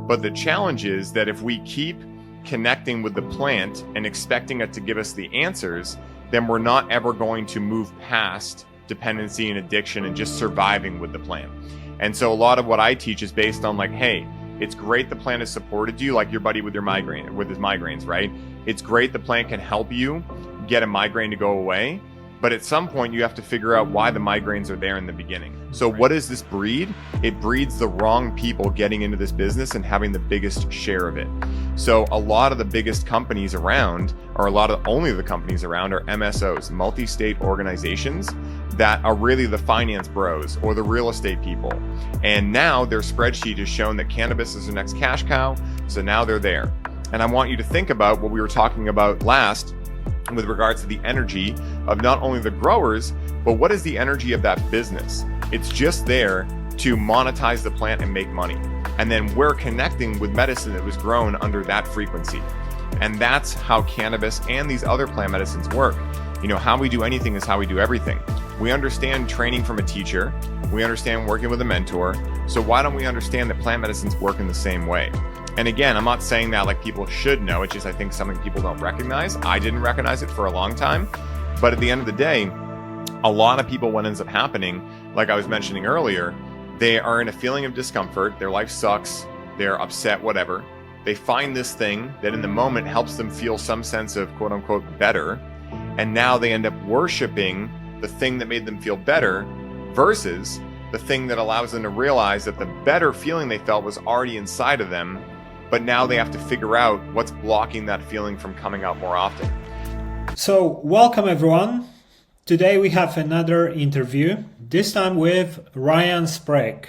But the challenge is that if we keep connecting with the plant and expecting it to give us the answers, then we're not ever going to move past dependency and addiction and just surviving with the plant. And so a lot of what I teach is based on like, hey, it's great the plant has supported you, like your buddy with his migraines, right? It's great the plant can help you get a migraine to go away, but at some point you have to figure out why the migraines are there in the beginning. So what does this breed? It breeds the wrong people getting into this business and having the biggest share of it. So a lot of the biggest companies around, or only the companies around, are MSOs, multi-state organizations that are really the finance bros or the real estate people. And now their spreadsheet has shown that cannabis is the next cash cow, so now they're there. And I want you to think about what we were talking about last with regards to the energy of not only the growers, but what is the energy of that business? It's just there to monetize the plant and make money. And then we're connecting with medicine that was grown under that frequency. And that's how cannabis and these other plant medicines work. You know, how we do anything is how we do everything. We understand training from a teacher. We understand working with a mentor. So why don't we understand that plant medicines work in the same way? And again, I'm not saying that like people should know. It's just I think something people don't recognize. I didn't recognize it for a long time. But at the end of the day, a lot of people, what ends up happening, like I was mentioning earlier, they are in a feeling of discomfort. Their life sucks. They're upset, whatever. They find this thing that in the moment helps them feel some sense of quote unquote better. And now they end up worshiping the thing that made them feel better versus the thing that allows them to realize that the better feeling they felt was already inside of them. But now they have to figure out what's blocking that feeling from coming out more often. So welcome everyone. Today we have another interview, this time with Ryan Sprague.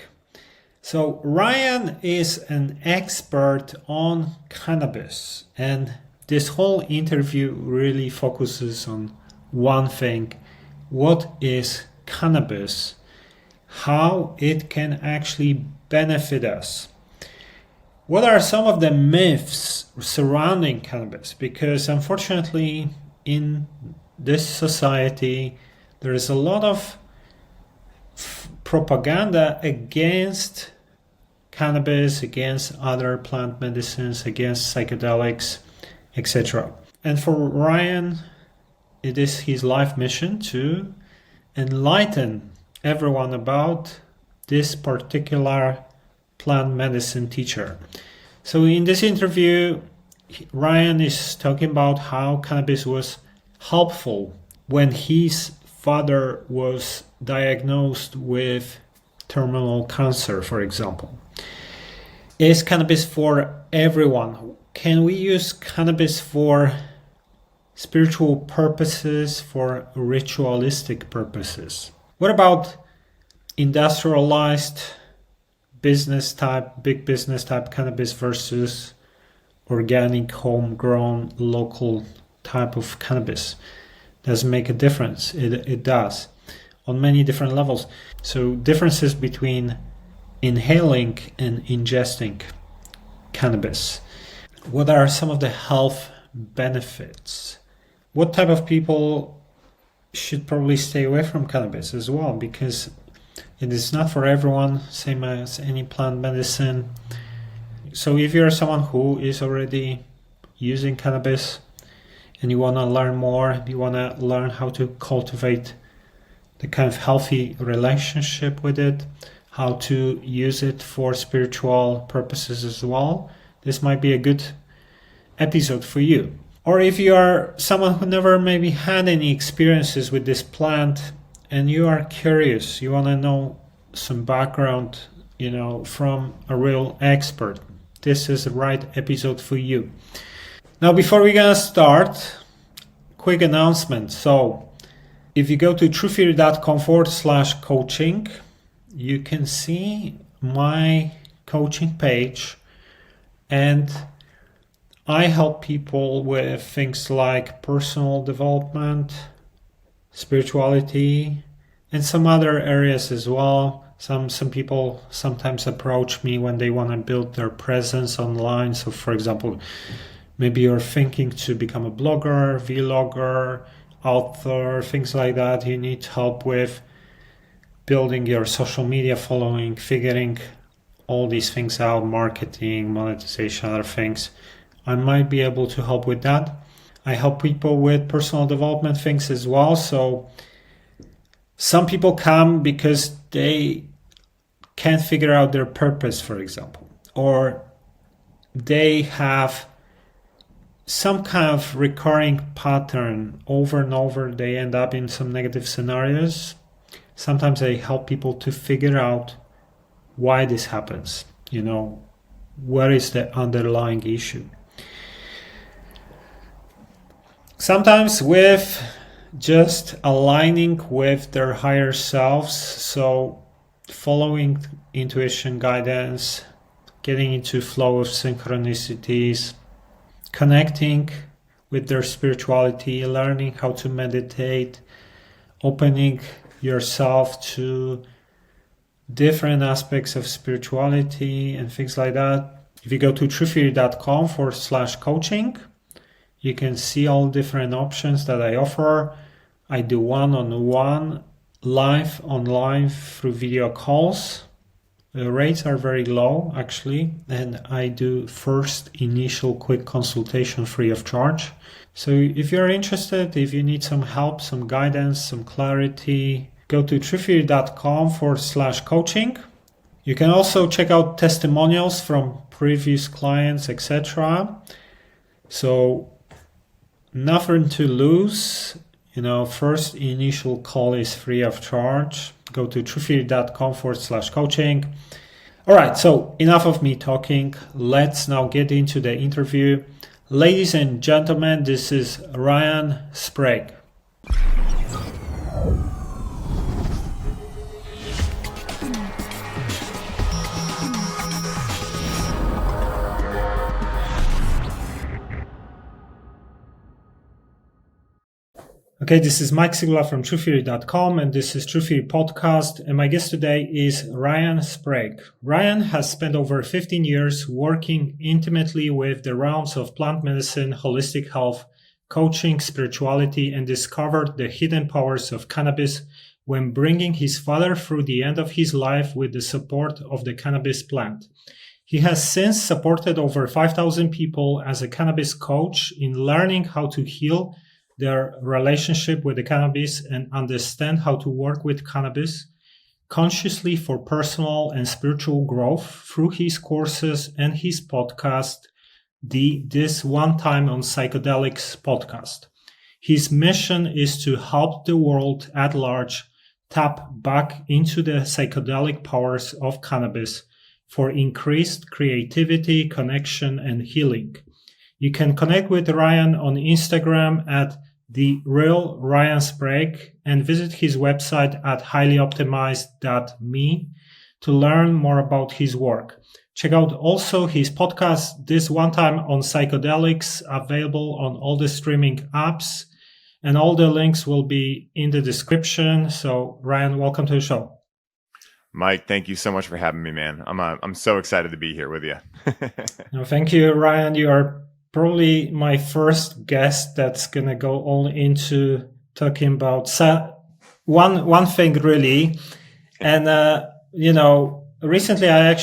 So Ryan is an expert on cannabis, and this whole interview really focuses on one thing: what is cannabis, how it can actually benefit us. What are some of the myths surrounding cannabis? Because unfortunately, in this society, there is a lot of propaganda against cannabis, against other plant medicines, against psychedelics, etc. And for Ryan, it is his life mission to enlighten everyone about this particular plant medicine teacher. So in this interview, Ryan is talking about how cannabis was helpful when his father was diagnosed with terminal cancer, for example. Is cannabis for everyone? Can we use cannabis for spiritual purposes, for ritualistic purposes? What about industrialized big business type cannabis versus organic, homegrown, local type of cannabis? Does it make a difference? It does, on many different levels. So differences between inhaling and ingesting cannabis. What are some of the health benefits? What type of people should probably stay away from cannabis as well? Because it is not for everyone, same as any plant medicine. So if you're someone who is already using cannabis and you want to learn more, you want to learn how to cultivate the kind of healthy relationship with it, how to use it for spiritual purposes as well, this might be a good episode for you. Or if you are someone who never maybe had any experiences with this plant and you are curious, you want to know some background, from a real expert, this is the right episode for you. Now, before we're gonna start, quick announcement. So if you go to truththeory.com/coaching, you can see my coaching page, and I help people with things like personal development, spirituality, and some other areas as well. Some people sometimes approach me when they want to build their presence online. So for example, maybe you're thinking to become a blogger, vlogger, author, things like that. You need help with building your social media following, figuring all these things out, marketing, monetization, other things. I might be able to help with that. I help people with personal development things as well. So some people come because they can't figure out their purpose, for example, or they have some kind of recurring pattern over and over. They end up in some negative scenarios. Sometimes I help people to figure out why this happens. What is the underlying issue? Sometimes with just aligning with their higher selves, so following intuition guidance, getting into flow of synchronicities, connecting with their spirituality, learning how to meditate, opening yourself to different aspects of spirituality and things like that. If you go to truththeory.com/coaching, you can see all different options that I offer. I do one-on-one, live, online through video calls. The rates are very low, actually, and I do first initial quick consultation free of charge. So if you're interested, if you need some help, some guidance, some clarity, go to truththeory.com/coaching. You can also check out testimonials from previous clients, etc. So nothing to lose. First initial call is free of charge. Go to truththeory.com/coaching. All right, so enough of me talking. Let's now get into the interview. Ladies and gentlemen, this is Ryan Sprague. Okay, this is Mike Sigula from TruthTheory.com, and this is TruthTheory Podcast, and my guest today is Ryan Sprague. Ryan has spent over 15 years working intimately with the realms of plant medicine, holistic health, coaching, spirituality, and discovered the hidden powers of cannabis when bringing his father through the end of his life with the support of the cannabis plant. He has since supported over 5,000 people as a cannabis coach in learning how to heal their relationship with the cannabis and understand how to work with cannabis consciously for personal and spiritual growth through his courses and his podcast, this One Time On Psychedelics podcast. His mission is to help the world at large tap back into the psychedelic powers of cannabis for increased creativity, connection, and healing. You can connect with Ryan on Instagram at The Real Ryan Sprague and visit his website at highlyoptimized.me to learn more about his work. Check out also his podcast, This One Time On Psychedelics, available on all the streaming apps, and all the links will be in the description. So Ryan, welcome to the show. Mike, thank you so much for having me, man. I'm so excited to be here with you. No, thank you, Ryan. You are probably my first guest that's going to go all into talking about one thing really. And, recently I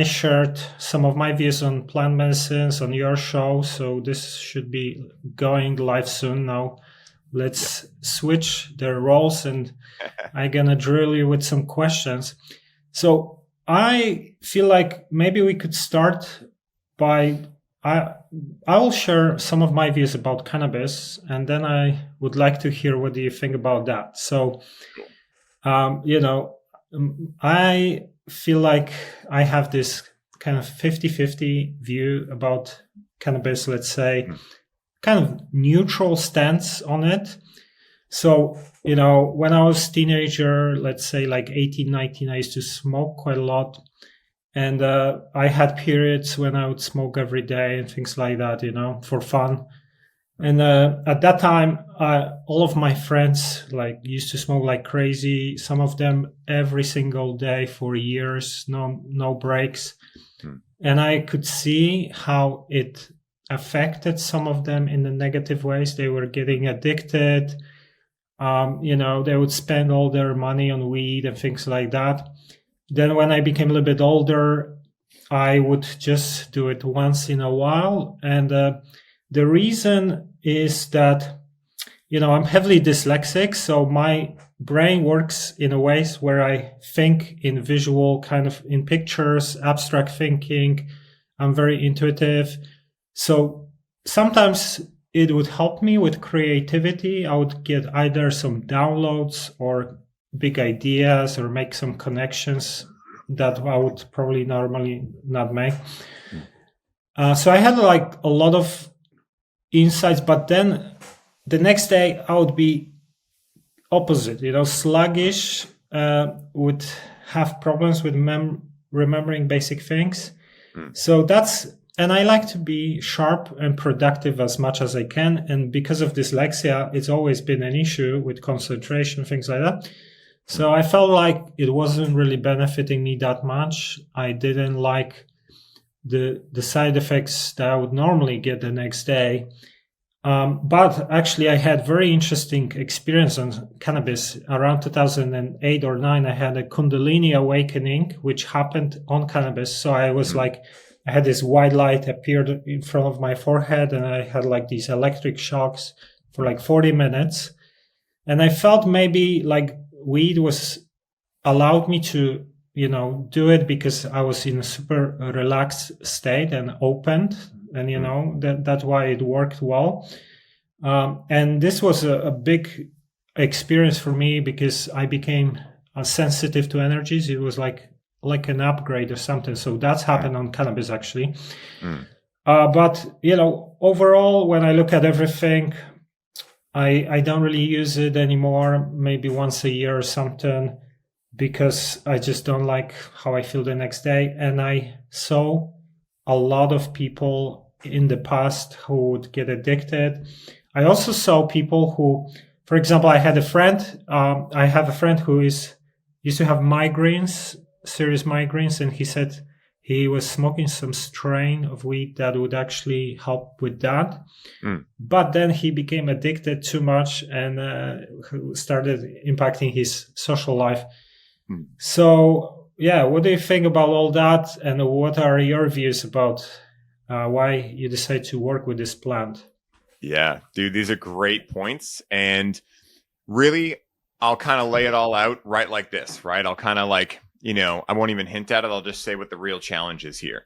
shared some of my views on plant medicines on your show. So this should be going live soon. Now let's switch the roles and I'm going to drill you with some questions. So I feel like maybe we could start by I will share some of my views about cannabis, and then I would like to hear what do you think about that. So, I feel like I have this kind of 50-50 view about cannabis, let's say, kind of neutral stance on it. So, when I was a teenager, let's say like 18, 19, I used to smoke quite a lot. And I had periods when I would smoke every day and things like that, for fun. And at that time, all of my friends used to smoke like crazy. Some of them every single day for years, no breaks. And I could see how it affected some of them in the negative ways. They were getting addicted. They would spend all their money on weed and things like that. Then when I became a little bit older, I would just do it once in a while. And the reason is that, I'm heavily dyslexic. So my brain works in a ways where I think in visual, kind of in pictures, abstract thinking. I'm very intuitive. So sometimes it would help me with creativity. I would get either some downloads or big ideas or make some connections that I would probably normally not make. So I had like a lot of insights, but then the next day I would be opposite, sluggish, would have problems with remembering basic things. So and I like to be sharp and productive as much as I can. And because of dyslexia, it's always been an issue with concentration, things like that. So I felt like it wasn't really benefiting me that much. I didn't like the side effects that I would normally get the next day. But actually, I had very interesting experience on cannabis. Around 2008 or 9, I had a Kundalini awakening, which happened on cannabis. So I was like, I had this white light appeared in front of my forehead, and I had like these electric shocks for like 40 minutes. And I felt maybe like weed was allowed me to, do it because I was in a super relaxed state and opened. And, that's why it worked well. And this was a big experience for me because I became sensitive to energies. It was like an upgrade or something. So that's happened on cannabis, actually. But, overall, when I look at everything, I don't really use it anymore, maybe once a year or something, because I just don't like how I feel the next day. And I saw a lot of people in the past who would get addicted. I also saw people who, for example, I have a friend who used to have migraines, serious migraines, and he said he was smoking some strain of weed that would actually help with that. But then he became addicted too much and started impacting his social life. So, yeah, what do you think about all that? And what are your views about why you decide to work with this plant? Yeah, dude, these are great points. And really, I'll kind of lay it all out right like this, right? I'll kind of like, I won't even hint at it. I'll just say what the real challenge is here.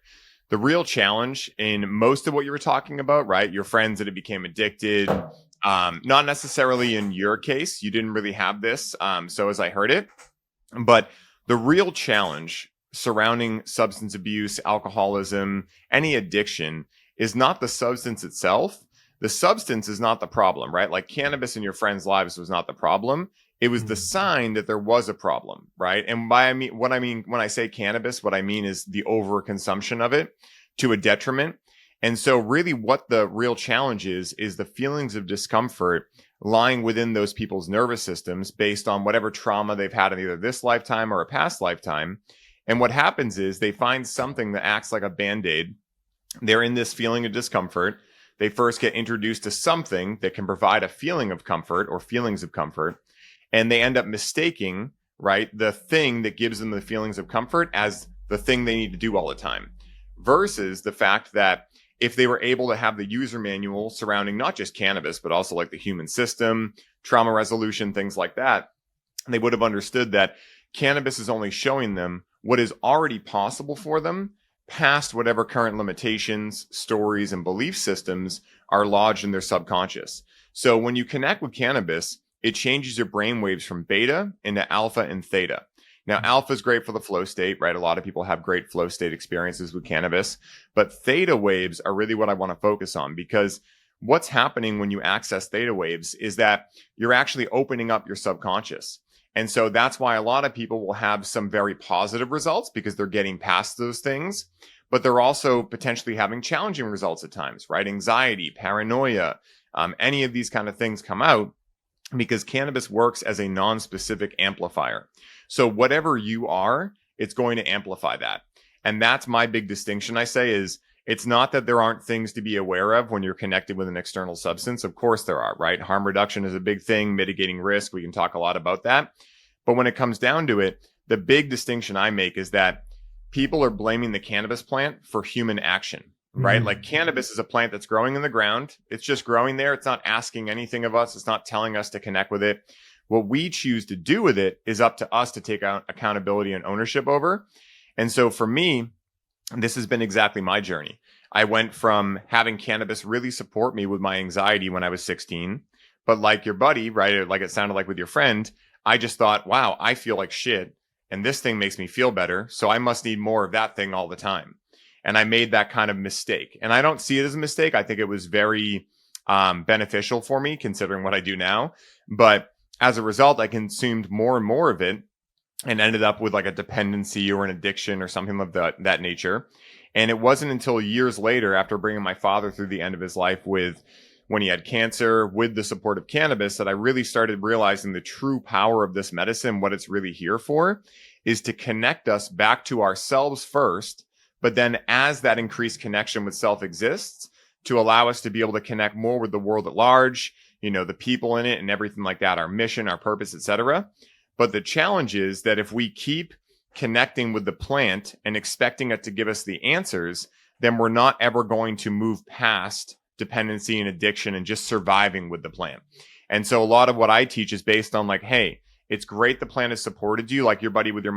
The real challenge in most of what you were talking about, right? Your friends that became addicted, not necessarily in your case, you didn't really have this. So as I heard it, but the real challenge surrounding substance abuse, alcoholism, any addiction is not the substance itself. The substance is not the problem, right? Like cannabis in your friends' lives was not the problem. It was the sign that there was a problem, right? And what I mean when I say cannabis, what I mean is the overconsumption of it to a detriment. And so really what the real challenge is the feelings of discomfort lying within those people's nervous systems based on whatever trauma they've had in either this lifetime or a past lifetime. And what happens is they find something that acts like a Band-Aid. They're in this feeling of discomfort. They first get introduced to something that can provide a feeling of comfort or feelings of comfort. And they end up mistaking, right, the thing that gives them the feelings of comfort as the thing they need to do all the time. Versus the fact that if they were able to have the user manual surrounding not just cannabis, but also like the human system, trauma resolution, things like that, they would have understood that cannabis is only showing them what is already possible for them past whatever current limitations, stories, and belief systems are lodged in their subconscious. So when you connect with cannabis, it changes your brain waves from beta into alpha and theta. Now, alpha is great for the flow state, right? A lot of people have great flow state experiences with cannabis, but theta waves are really what I want to focus on, because what's happening when you access theta waves is that you're actually opening up your subconscious. And so that's why a lot of people will have some very positive results because they're getting past those things, but they're also potentially having challenging results at times, right? Anxiety, paranoia, any of these kind of things come out because cannabis works as a non-specific amplifier. So whatever you are, it's going to amplify that. And that's my big distinction, I say, is it's not that there aren't things to be aware of when you're connected with an external substance. Of course there are, right? Harm reduction is a big thing, mitigating risk. We can talk a lot about that. But when it comes down to it, the big distinction I make is that people are blaming the cannabis plant for human action, right? Mm-hmm. Like cannabis is a plant that's growing in the ground. It's just growing there. It's not asking anything of us. It's not telling us to connect with it. What we choose to do with it is up to us to take out accountability and ownership over. And so for me, this has been exactly my journey. I went from having cannabis really support me with my anxiety when I was 16. But like your buddy, right? Or like it sounded like with your friend, I just thought, wow, I feel like shit. And this thing makes me feel better. So I must need more of that thing all the time. And I made that kind of mistake. And I don't see it as a mistake. I think it was very beneficial for me considering what I do now. But as a result, I consumed more and more of it and ended up with like a dependency or an addiction or something of that nature. And it wasn't until years later, after bringing my father through the end of his life when he had cancer, with the support of cannabis, that I really started realizing the true power of this medicine. What it's really here for is to connect us back to ourselves first. But then as that increased connection with self exists, to allow us to be able to connect more with the world at large, the people in it and everything like that, our mission, our purpose, etc. But the challenge is that if we keep connecting with the plant and expecting it to give us the answers, then we're not ever going to move past dependency and addiction and just surviving with the plant. And so a lot of what I teach is based on like, hey, it's great the plant has supported you, like your buddy with his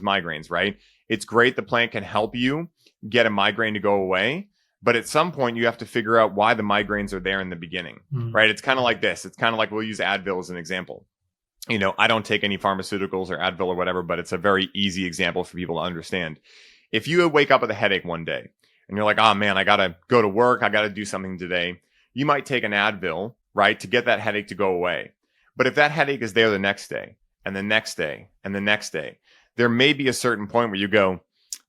migraines, right? It's great the plant can help you get a migraine to go away. But at some point, you have to figure out why the migraines are there in the beginning, right? It's kind of like this. It's kind of like, we'll use Advil as an example. I don't take any pharmaceuticals or Advil or whatever, but it's a very easy example for people to understand. If you wake up with a headache one day and you're like, oh man, I got to go to work. I got to do something today. You might take an Advil, right, to get that headache to go away. But if that headache is there the next day and the next day and the next day, there may be a certain point where you go,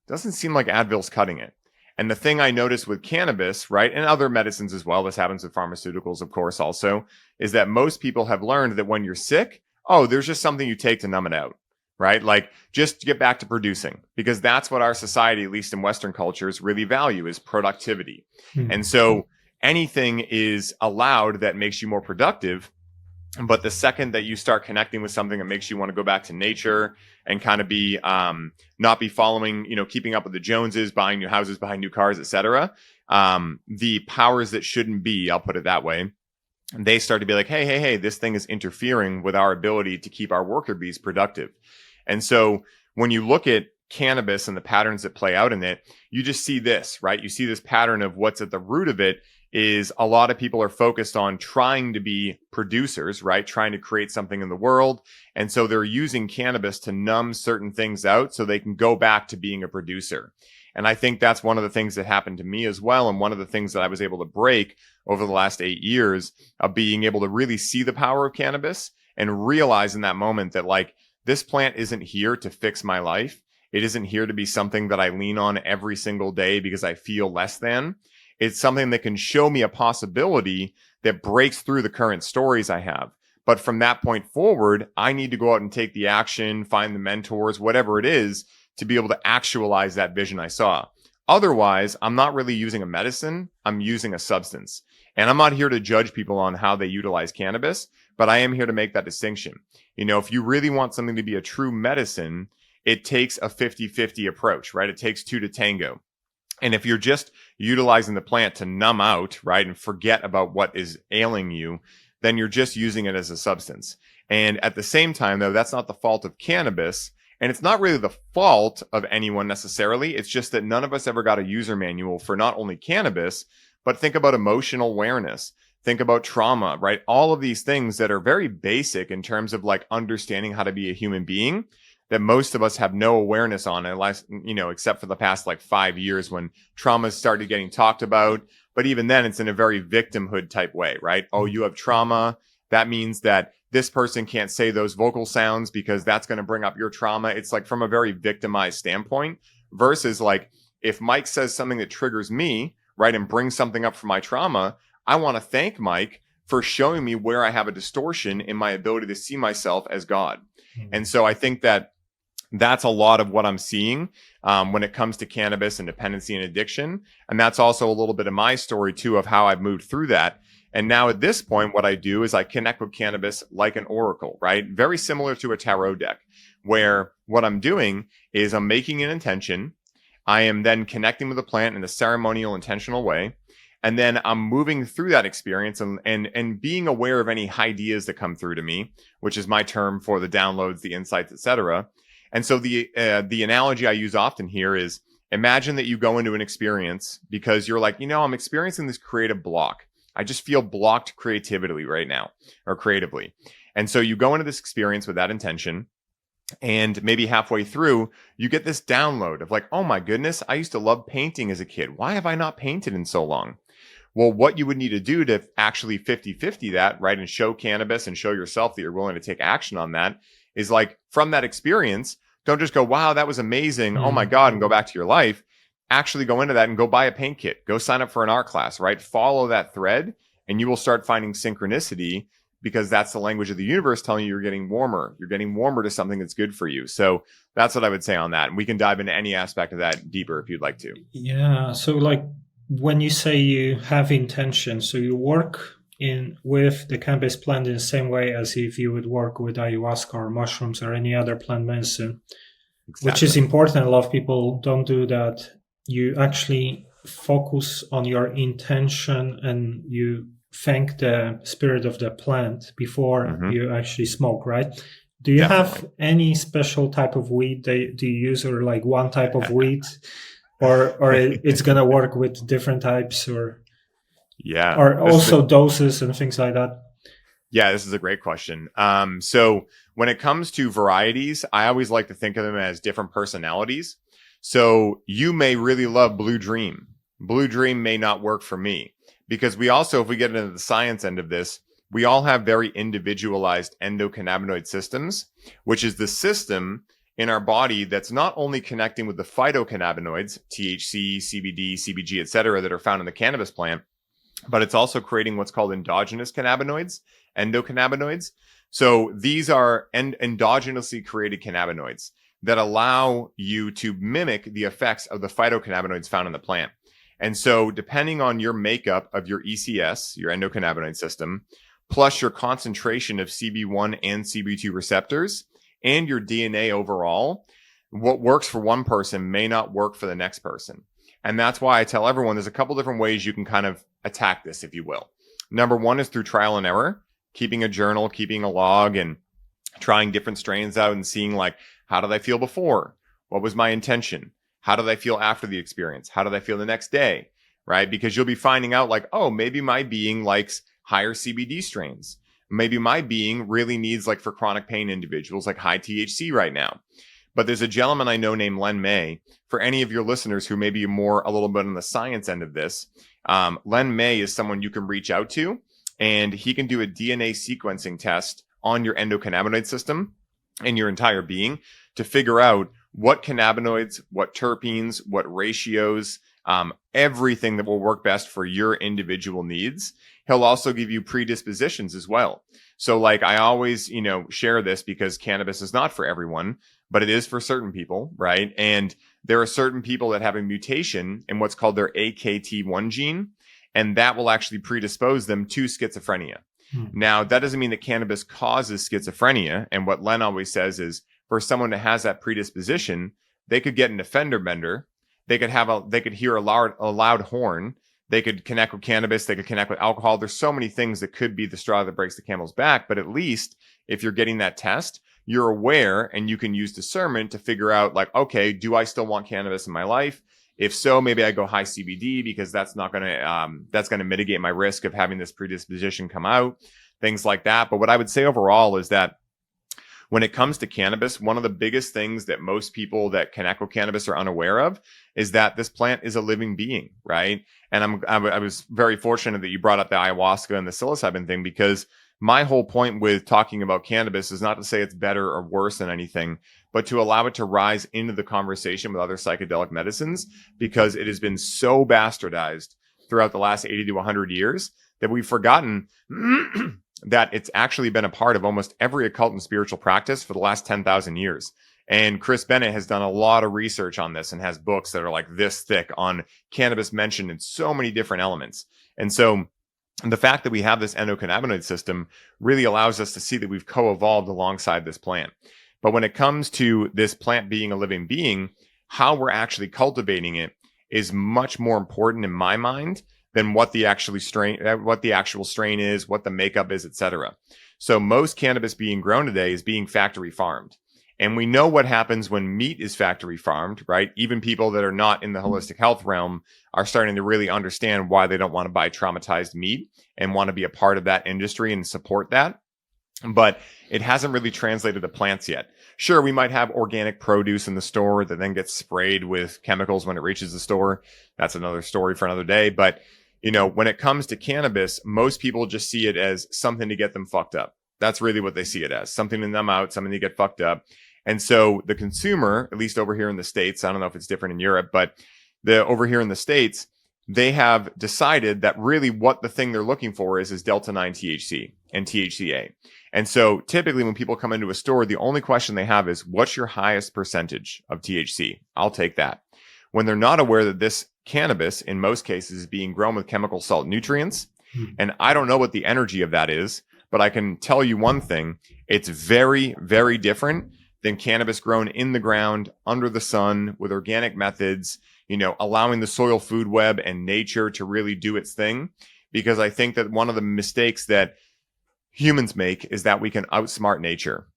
doesn't seem like Advil's cutting it. And the thing I noticed with cannabis, right, and other medicines as well, this happens with pharmaceuticals, of course, also, is that most people have learned that when you're sick, there's just something you take to numb it out, right? Like just get back to producing, because that's what our society, at least in Western cultures, really value is productivity. And so anything is allowed that makes you more productive. But the second that you start connecting with something that makes you want to go back to nature and kind of be not be following, keeping up with the Joneses, buying new houses, buying new cars, etc., the powers that shouldn't be, I'll put it that way, they start to be like, hey, this thing is interfering with our ability to keep our worker bees productive. And so when you look at cannabis and the patterns that play out in it, you just see this, right? You see this pattern of what's at the root of it is a lot of people are focused on trying to be producers, right? Trying to create something in the world. And so they're using cannabis to numb certain things out so they can go back to being a producer. And I think that's one of the things that happened to me as well. And one of the things that I was able to break over the last 8 years of being able to really see the power of cannabis and realize in that moment that like, this plant isn't here to fix my life. It isn't here to be something that I lean on every single day because I feel less than. It's something that can show me a possibility that breaks through the current stories I have. But from that point forward, I need to go out and take the action, find the mentors, whatever it is, to be able to actualize that vision I saw. Otherwise, I'm not really using a medicine. I'm using a substance. And I'm not here to judge people on how they utilize cannabis, but I am here to make that distinction. If you really want something to be a true medicine, it takes a 50-50 approach, right? It takes two to tango. And if you're just utilizing the plant to numb out, right, and forget about what is ailing you, then you're just using it as a substance. And at the same time, though, that's not the fault of cannabis. And it's not really the fault of anyone necessarily. It's just that none of us ever got a user manual for not only cannabis, but think about emotional awareness. Think about trauma, right? All of these things that are very basic in terms of like understanding how to be a human being, that most of us have no awareness on, unless, except for the past like 5 years when trauma started getting talked about. But even then, it's in a very victimhood type way, right? Oh, you have trauma. That means that this person can't say those vocal sounds because that's going to bring up your trauma. It's like from a very victimized standpoint versus like if Mike says something that triggers me, right, and brings something up from my trauma, I want to thank Mike for showing me where I have a distortion in my ability to see myself as God. And so I think that that's a lot of what I'm seeing when it comes to cannabis and dependency and addiction. And that's also a little bit of my story, too, of how I've moved through that. And now at this point, what I do is I connect with cannabis like an oracle, right? Very similar to a tarot deck. where what I'm doing is I'm making an intention. I am then connecting with the plant in a ceremonial, intentional way. And then I'm moving through that experience and being aware of any ideas that come through to me, which is my term for the downloads, the insights, etc. And so the analogy I use often here is, imagine that you go into an experience because you're like, I'm experiencing this creative block. I just feel blocked creatively right now, or creatively. And so you go into this experience with that intention. And maybe halfway through, you get this download of like, oh my goodness, I used to love painting as a kid. Why have I not painted in so long? Well, what you would need to do to actually 50-50 that, right, and show cannabis and show yourself that you're willing to take action on that is like, from that experience, don't just go, wow, that was amazing. Oh my God, and go back to your life. Actually go into that and go buy a paint kit. Go sign up for an art class, right? Follow that thread and you will start finding synchronicity, because that's the language of the universe telling you you're getting warmer. You're getting warmer to something that's good for you. So that's what I would say on that. And we can dive into any aspect of that deeper if you'd like to. Yeah. So like when you say you have intention, so you work with the cannabis plant in the same way as if you would work with ayahuasca or mushrooms or any other plant medicine, exactly. Which is important. A lot of people don't do that. You actually focus on your intention and you thank the spirit of the plant before you actually smoke, right? Do you have any special type of weed that do you use, or like one type of weed, or it's gonna work with different types, or also doses and things like that? Yeah, this is a great question. So when it comes to varieties, I always like to think of them as different personalities. So you may really love Blue Dream. Blue Dream may not work for me. Because we also, if we get into the science end of this, we all have very individualized endocannabinoid systems, which is the system in our body that's not only connecting with the phytocannabinoids, THC, CBD, CBG, et cetera, that are found in the cannabis plant, but it's also creating what's called endogenous cannabinoids, endocannabinoids. So these are endogenously created cannabinoids that allow you to mimic the effects of the phytocannabinoids found in the plant. And so depending on your makeup of your ECS, your endocannabinoid system, plus your concentration of CB1 and CB2 receptors and your DNA overall, what works for one person may not work for the next person. And that's why I tell everyone there's a couple different ways you can kind of attack this, if you will. Number one is through trial and error, keeping a journal, keeping a log, and trying different strains out and seeing like, how did I feel before? What was my intention? How did I feel after the experience? How did I feel the next day? Right? Because you'll be finding out like, oh, maybe my being likes higher CBD strains. Maybe my being really needs, like for chronic pain individuals, like high THC right now. But there's a gentleman I know named Len May. For any of your listeners who may be more a little bit on the science end of this, Len May is someone you can reach out to, and he can do a DNA sequencing test on your endocannabinoid system and your entire being to figure out what cannabinoids, what terpenes, what ratios, everything that will work best for your individual needs. He'll also give you predispositions as well. So like I always, share this because cannabis is not for everyone, but it is for certain people, right? And there are certain people that have a mutation in what's called their AKT1 gene, and that will actually predispose them to schizophrenia. Now, that doesn't mean that cannabis causes schizophrenia. And what Len always says is, for someone that has that predisposition, they could get an offender bender. They could hear a loud horn. They could connect with cannabis. They could connect with alcohol. There's so many things that could be the straw that breaks the camel's back. But at least if you're getting that test, you're aware and you can use discernment to figure out like, okay, do I still want cannabis in my life? If so, maybe I go high CBD because that's going to mitigate my risk of having this predisposition come out, things like that. But what I would say overall is that when it comes to cannabis, one of the biggest things that most people that connect with cannabis are unaware of is that this plant is a living being, right? And I was very fortunate that you brought up the ayahuasca and the psilocybin thing, because my whole point with talking about cannabis is not to say it's better or worse than anything, but to allow it to rise into the conversation with other psychedelic medicines, because it has been so bastardized throughout the last 80 to 100 years that we've forgotten that it's actually been a part of almost every occult and spiritual practice for the last 10,000 years. And Chris Bennett has done a lot of research on this and has books that are like this thick on cannabis mentioned in so many different elements. And so the fact that we have this endocannabinoid system really allows us to see that we've co-evolved alongside this plant. But when it comes to this plant being a living being, how we're actually cultivating it is much more important in my mind than what the actual strain is, what the makeup is, etc. So most cannabis being grown today is being factory farmed. And we know what happens when meat is factory farmed, right? Even people that are not in the holistic health realm are starting to really understand why they don't want to buy traumatized meat and want to be a part of that industry and support that. But it hasn't really translated to plants yet. Sure, we might have organic produce in the store that then gets sprayed with chemicals when it reaches the store. That's another story for another day. But, when it comes to cannabis, most people just see it as something to get them fucked up. That's really what they see it as, something to numb out, something to get fucked up. And so the consumer, at least over here in the States, I don't know if it's different in Europe, but over here in the States, they have decided that really what the thing they're looking for is Delta 9 THC and THCA. And so typically when people come into a store, the only question they have is, what's your highest percentage of THC? I'll take that. When they're not aware that this cannabis, in most cases, is being grown with chemical salt nutrients. And I don't know what the energy of that is, but I can tell you one thing. It's very, very different than cannabis grown in the ground, under the sun, with organic methods, allowing the soil food web and nature to really do its thing. Because I think that one of the mistakes that humans make is that we can outsmart nature.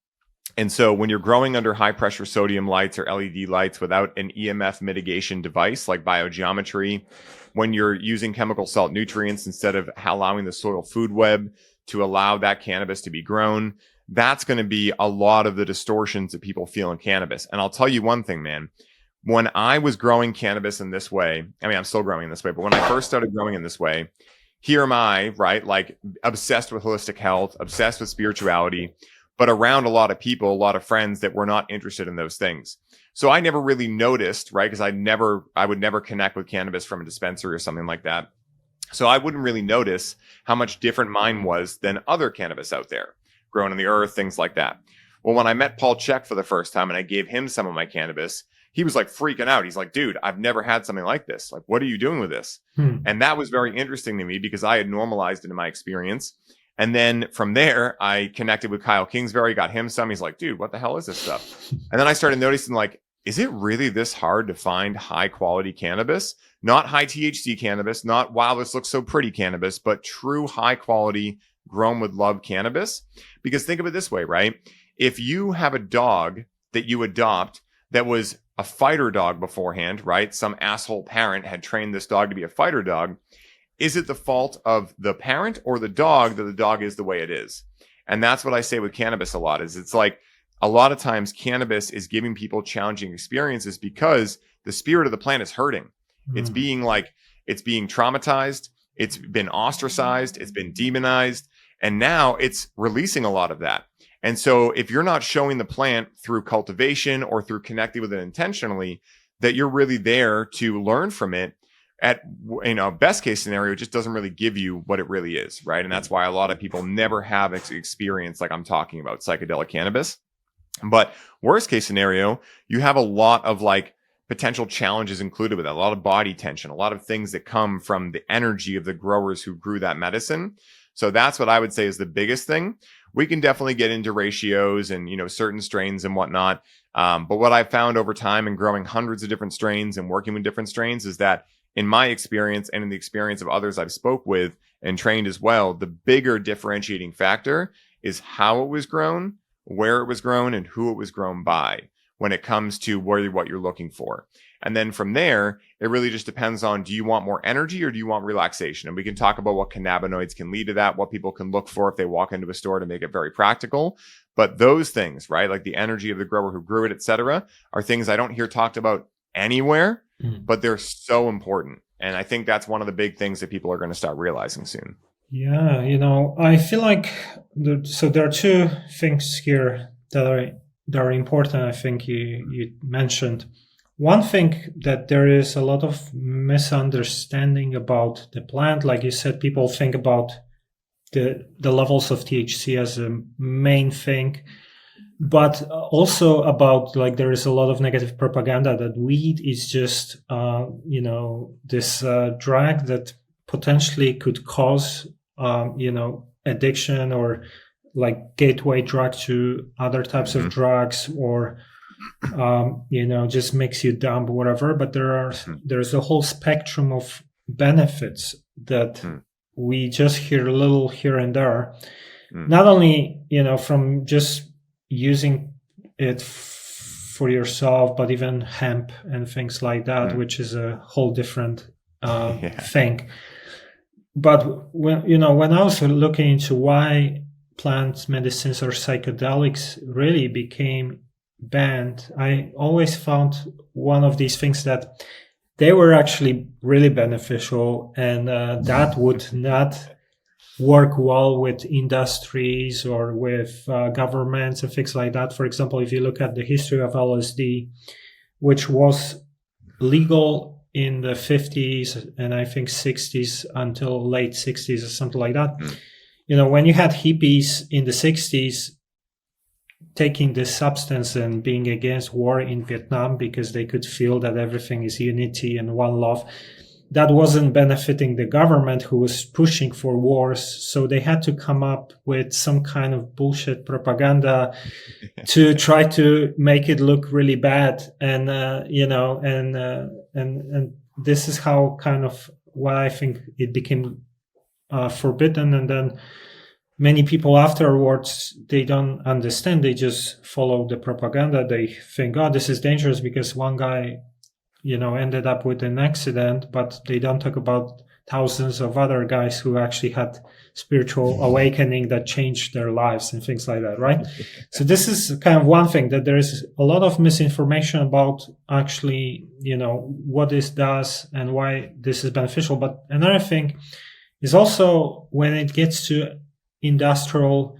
And so when you're growing under high pressure sodium lights or LED lights without an EMF mitigation device like biogeometry, when you're using chemical salt nutrients instead of allowing the soil food web to allow that cannabis to be grown, that's going to be a lot of the distortions that people feel in cannabis. And I'll tell you one thing, man. When I was growing cannabis in this way, I'm still growing in this way, but when I first started growing in this way, here am I, right? Like obsessed with holistic health, obsessed with spirituality, but around a lot of people, a lot of friends that were not interested in those things. So I never really noticed, right? Because I would never connect with cannabis from a dispensary or something like that. So I wouldn't really notice how much different mine was than other cannabis out there, grown in the earth, things like that. Well, when I met Paul Chek for the first time and I gave him some of my cannabis, he was like freaking out. He's like, dude, I've never had something like this. Like, what are you doing with this? And that was very interesting to me because I had normalized it in my experience. And then from there, I connected with Kyle Kingsbury, got him some. He's like, dude, what the hell is this stuff? And then I started noticing, like, is it really this hard to find high quality cannabis? Not high THC cannabis, not, wow, this looks so pretty cannabis, but true high quality, grown with love cannabis. Because think of it this way, right? If you have a dog that you adopt that was a fighter dog beforehand, right? Some asshole parent had trained this dog to be a fighter dog. Is it the fault of the parent or the dog that the dog is the way it is? And that's what I say with cannabis a lot, is it's like a lot of times cannabis is giving people challenging experiences because the spirit of the plant is hurting. It's being traumatized. It's been ostracized. It's been demonized. And now it's releasing a lot of that. And so if you're not showing the plant through cultivation or through connecting with it intentionally, that you're really there to learn from it, at best case scenario, it just doesn't really give you what it really is, right? And that's why a lot of people never have experience like I'm talking about psychedelic cannabis. But worst case scenario, you have a lot of like potential challenges included with that, a lot of body tension, a lot of things that come from the energy of the growers who grew that medicine. So that's what I would say is the biggest thing. We can definitely get into ratios and, certain strains and whatnot. But what I've found over time in growing hundreds of different strains and working with different strains is that in my experience and in the experience of others I've spoke with and trained as well, the bigger differentiating factor is how it was grown, where it was grown, and who it was grown by when it comes to what you're looking for. And then from there, it really just depends on, do you want more energy or do you want relaxation? And we can talk about what cannabinoids can lead to that, what people can look for if they walk into a store to make it very practical. But those things, right, like the energy of the grower who grew it, et cetera, are things I don't hear talked about anywhere, but they're so important. And I think that's one of the big things that people are going to start realizing soon. Yeah, I feel like there are two things here that are important. I think you mentioned. One thing that there is a lot of misunderstanding about the plant. Like you said, people think about the levels of THC as a main thing, but also about like there is a lot of negative propaganda that weed is just this drug that potentially could cause addiction or like gateway drug to other types of drugs, or just makes you dumb, whatever. But there's a whole spectrum of benefits that we just hear a little here and there. Not only, from just using it for yourself, but even hemp and things like that, which is a whole different thing. But when I was looking into why plant medicines or psychedelics really became banned, I always found one of these things that they were actually really beneficial, and that would not work well with industries or with governments and things like that. For example, if you look at the history of LSD, which was legal in the 50s and I think 60s until late 60s or something like that. When you had hippies in the 60s taking this substance and being against war in Vietnam because they could feel that everything is unity and one love, that wasn't benefiting the government, who was pushing for wars. So they had to come up with some kind of bullshit propaganda to try to make it look really bad. And, and this is how kind of why I think it became forbidden. And then many people afterwards, they don't understand. They just follow the propaganda. They think, oh, this is dangerous because one guy ended up with an accident, but they don't talk about thousands of other guys who actually had spiritual awakening that changed their lives and things like that, right? So this is kind of one thing, that there is a lot of misinformation about actually, what this does and why this is beneficial. But another thing is also when it gets to industrial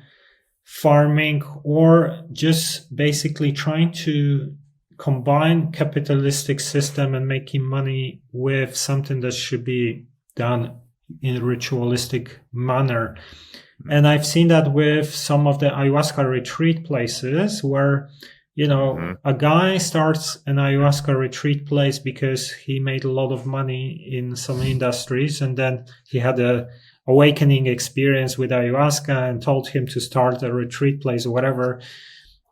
farming, or just basically trying to combine capitalistic system and making money with something that should be done in a ritualistic manner. And I've seen that with some of the ayahuasca retreat places where, a guy starts an ayahuasca retreat place because he made a lot of money in some industries, and then he had a awakening experience with ayahuasca and told him to start a retreat place or whatever.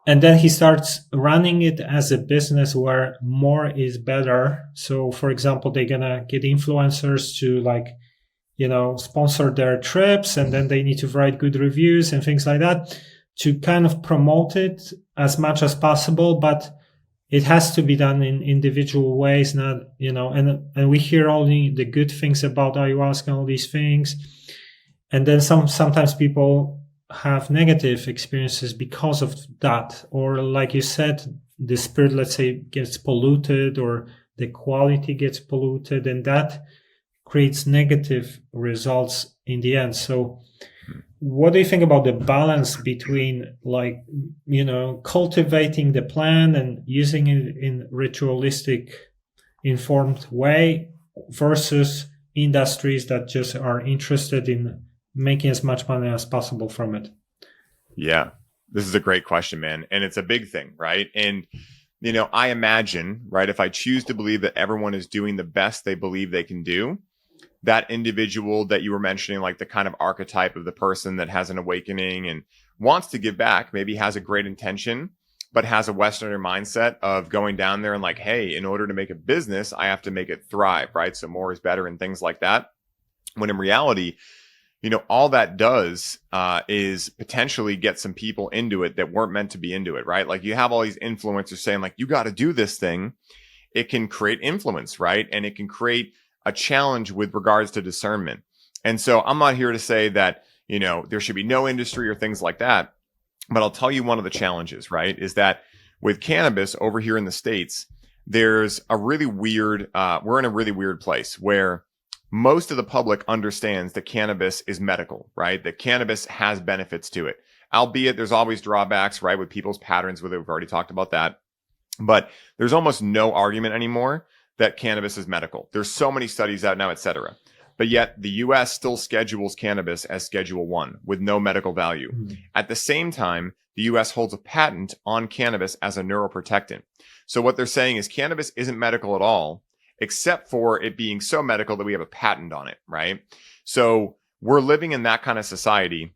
And then he starts running it as a business where more is better. So, for example, they're going to get influencers to sponsor their trips, and then they need to write good reviews and things like that to kind of promote it as much as possible. But it has to be done in individual ways, not, and we hear only the good things about ayahuasca and all these things. And then sometimes people have negative experiences because of that. Or like you said, the spirit, let's say, gets polluted, or the quality gets polluted, and that creates negative results in the end. So what do you think about the balance between cultivating the plant and using it in ritualistic informed way versus industries that just are interested in making as much money as possible from it? Yeah, this is a great question, man. And it's a big thing, right? And, I imagine, right, if I choose to believe that everyone is doing the best they believe they can do, that individual that you were mentioning, like the kind of archetype of the person that has an awakening and wants to give back, maybe has a great intention, but has a Westerner mindset of going down there and like, hey, in order to make a business, I have to make it thrive, right? So more is better and things like that. When in reality, all that does is potentially get some people into it that weren't meant to be into it, right? Like you have all these influencers saying like, you got to do this thing. It can create influence, right? And it can create a challenge with regards to discernment. And so I'm not here to say that, there should be no industry or things like that. But I'll tell you one of the challenges, right, is that with cannabis over here in the States, there's a really weird, we're in a really weird place where most of the public understands that cannabis is medical, right? That cannabis has benefits to it, albeit there's always drawbacks, right? With people's patterns with it. We've already talked about that, but there's almost no argument anymore that cannabis is medical. There's so many studies out now, et cetera. But yet the US still schedules cannabis as Schedule 1 with no medical value. Mm-hmm. At the same time, the US holds a patent on cannabis as a neuroprotectant. So what they're saying is cannabis isn't medical at all, except for it being so medical that we have a patent on it, right? So we're living in that kind of society.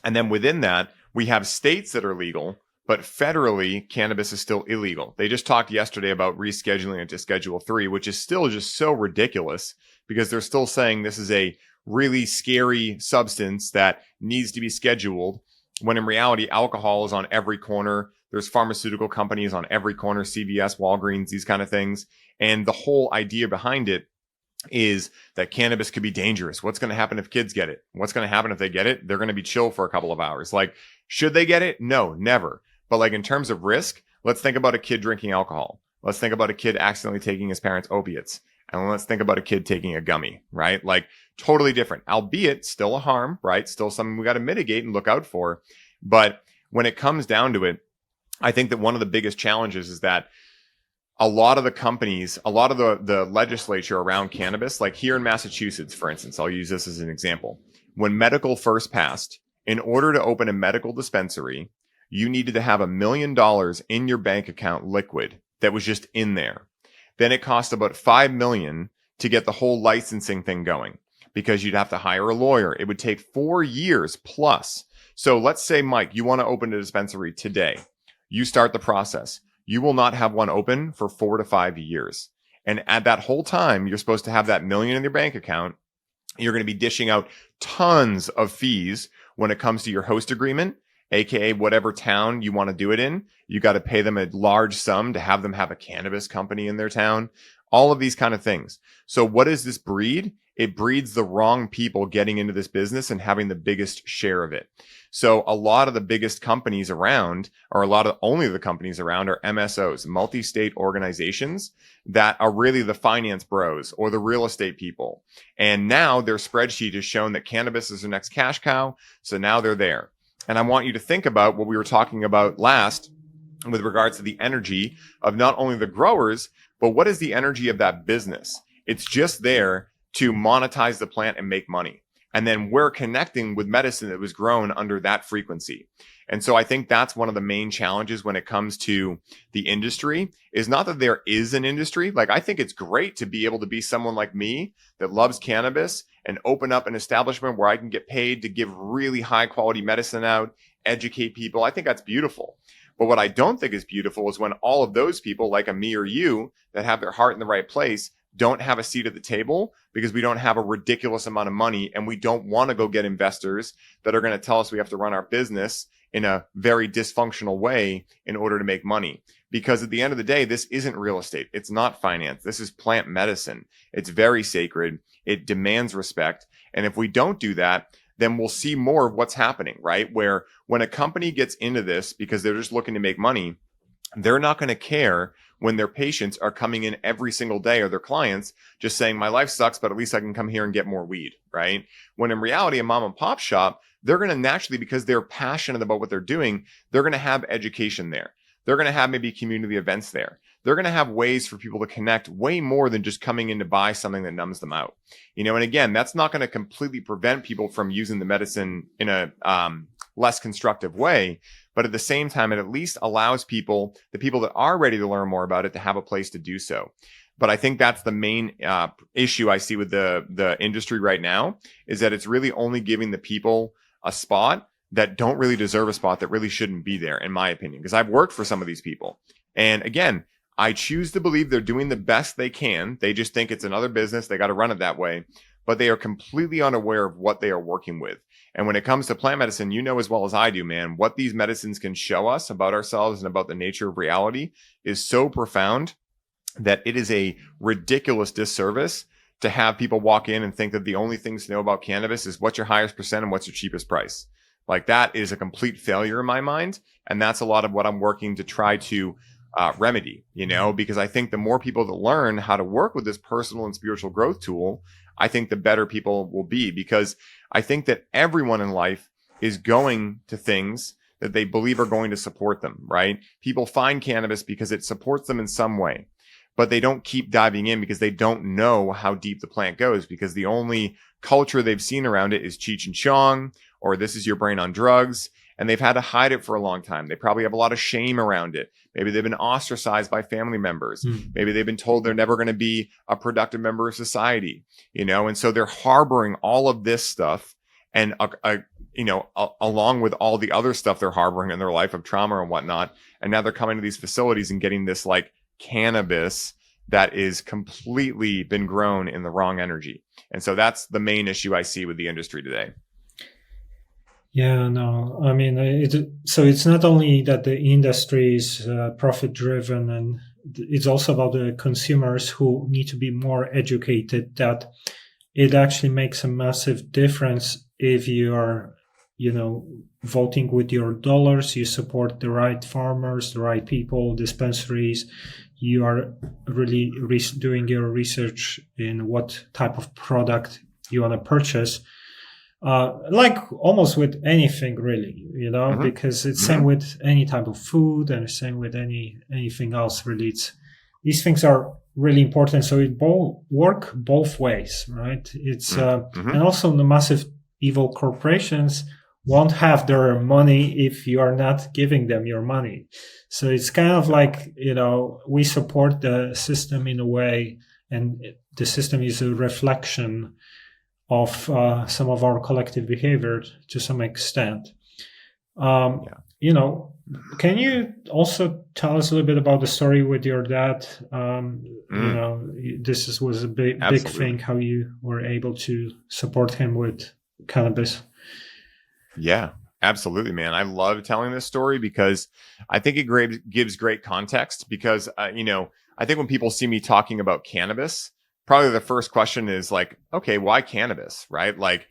And then within that, We have states that are legal, but federally, cannabis is still illegal. They just talked yesterday about rescheduling it to Schedule 3, which is still just so ridiculous because they're still saying this is a really scary substance that needs to be scheduled, when in reality, alcohol is on every corner. There's pharmaceutical companies on every corner, CVS, Walgreens, these kind of things. And the whole idea behind it is that cannabis could be dangerous. What's going to happen if kids get it? What's going to happen if they get it? They're going to be chill for a couple of hours. Like, should they get it? No, never. But like in terms of risk, let's think about a kid drinking alcohol. Let's think about a kid accidentally taking his parents' opiates. And let's think about a kid taking a gummy, right? Like totally different, albeit still a harm, right? Still something we got to mitigate and look out for. But when it comes down to it, I think that one of the biggest challenges is that a lot of the companies, a lot of the legislature around cannabis, like here in Massachusetts, for instance, I'll use this as an example. When medical first passed, in order to open a medical dispensary, you needed to have $1 million in your bank account liquid that was just in there. Then it cost about $5 million to get the whole licensing thing going because you'd have to hire a lawyer. It would take 4 years plus. So let's say, Mike, you want to open a dispensary today. You start the process. You will not have one open for 4 to 5 years. And at that whole time, you're supposed to have that $1 million in your bank account. You're going to be dishing out tons of fees when it comes to your host agreement, aka whatever town you want to do it in. You got to pay them a large sum to have them have a cannabis company in their town. All of these kind of things. So what does this breed? It breeds the wrong people getting into this business and having the biggest share of it. So a lot of the biggest companies around, or a lot of only the companies around, are MSOs, multi-state organizations that are really the finance bros or the real estate people. And now their spreadsheet has shown that cannabis is the next cash cow. So now they're there. And I want you to think about what we were talking about last with regards to the energy of not only the growers, but what is the energy of that business? It's just there to monetize the plant and make money. And then we're connecting with medicine that was grown under that frequency. And so I think that's one of the main challenges when it comes to the industry, is not that there is an industry. Like, I think it's great to be able to be someone like me that loves cannabis and open up an establishment where I can get paid to give really high quality medicine out, educate people. I think that's beautiful. But what I don't think is beautiful is when all of those people, like a me or you, that have their heart in the right place, don't have a seat at the table because we don't have a ridiculous amount of money, and we don't want to go get investors that are going to tell us we have to run our business in a very dysfunctional way in order to make money. Because at the end of the day, this isn't real estate. It's not finance. This is plant medicine. It's very sacred. It demands respect. And if we don't do that, then we'll see more of what's happening, right? Where when a company gets into this because they're just looking to make money, they're not going to care when their patients are coming in every single day, or their clients just saying, my life sucks, but at least I can come here and get more weed, right? When in reality, a mom and pop shop, they're going to naturally, because they're passionate about what they're doing, they're going to have education there. They're going to have maybe community events there. They're going to have ways for people to connect way more than just coming in to buy something that numbs them out. You know, and again, that's not going to completely prevent people from using the medicine in a less constructive way. But at the same time, it at least allows people, the people that are ready to learn more about it, to have a place to do so. But I think that's the main issue I see with the industry right now, is that it's really only giving the people a spot that don't really deserve a spot, that really shouldn't be there, in my opinion. Because I've worked for some of these people. And again, I choose to believe they're doing the best they can. They just think it's another business. They got to run it that way. But they are completely unaware of what they are working with. And when it comes to plant medicine, you know as well as I do, man, what these medicines can show us about ourselves and about the nature of reality is so profound that it is a ridiculous disservice to have people walk in and think that the only things to know about cannabis is what's your highest percent and what's your cheapest price. Like, that is a complete failure in my mind. And that's a lot of what I'm working to try to remedy, you know, because I think the more people that learn how to work with this personal and spiritual growth tool, I think the better people will be, because I think that everyone in life is going to things that they believe are going to support them, right? People find cannabis because it supports them in some way, but they don't keep diving in because they don't know how deep the plant goes, because the only culture they've seen around it is Cheech and Chong, or this is your brain on drugs. And they've had to hide it for a long time. They probably have a lot of shame around it. Maybe they've been ostracized by family members. Maybe they've been told they're never going to be a productive member of society, you know? And so they're harboring all of this stuff. And along with all the other stuff they're harboring in their life of trauma and whatnot. And now they're coming to these facilities and getting this like cannabis that is completely been grown in the wrong energy. And so that's the main issue I see with the industry today. Yeah, no, I mean, so it's not only that the industry is profit driven, and it's also about the consumers who need to be more educated that it actually makes a massive difference if you are, voting with your dollars, you support the right farmers, the right people, dispensaries, you are really doing your research in what type of product you want to purchase. Like almost with anything really, because it's same with any type of food and same with anything else really. These things are really important. So it work both ways, right? It's, and also the massive evil corporations won't have their money if you are not giving them your money. So it's kind of like, we support the system in a way, and the system is a reflection of some of our collective behavior to some extent. Can you also tell us a little bit about the story with your dad? This was a big thing, how you were able to support him with cannabis. Yeah, absolutely, man. I love telling this story because I think it gives great context because, I think when people see me talking about cannabis, probably the first question is like, okay, why cannabis, right? Like,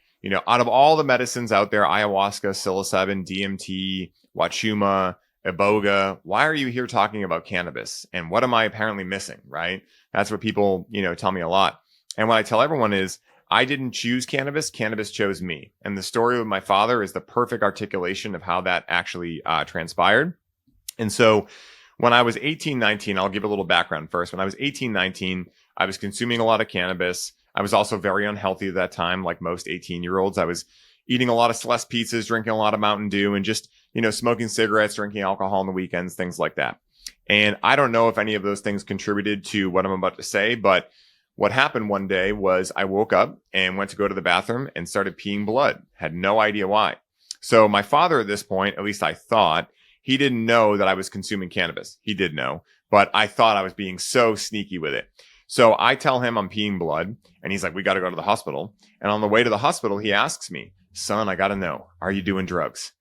out of all the medicines out there, ayahuasca, psilocybin, DMT, wachuma, iboga, why are you here talking about cannabis? And what am I apparently missing, right? That's what people, tell me a lot. And what I tell everyone is, I didn't choose cannabis. Cannabis chose me. And the story of my father is the perfect articulation of how that actually transpired. And so when I was 18, 19, I'll give a little background first. When I was 18, 19, I was consuming a lot of cannabis. I was also very unhealthy at that time, like most 18-year-olds. I was eating a lot of Celeste pizzas, drinking a lot of Mountain Dew, and just, smoking cigarettes, drinking alcohol on the weekends, things like that. And I don't know if any of those things contributed to what I'm about to say, but what happened one day was I woke up and went to go to the bathroom and started peeing blood. Had no idea why. So my father at this point, at least I thought, he didn't know that I was consuming cannabis. He did know, but I thought I was being so sneaky with it. So I tell him I'm peeing blood and he's like, we got to go to the hospital. And on the way to the hospital, he asks me, son, I got to know, are you doing drugs?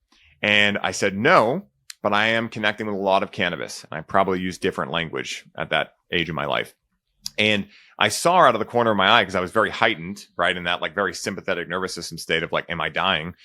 And I said, no, but I am connecting with a lot of cannabis. And I probably use different language at that age of my life. And I saw out of the corner of my eye, because I was very heightened, right? In that like very sympathetic nervous system state of like, am I dying?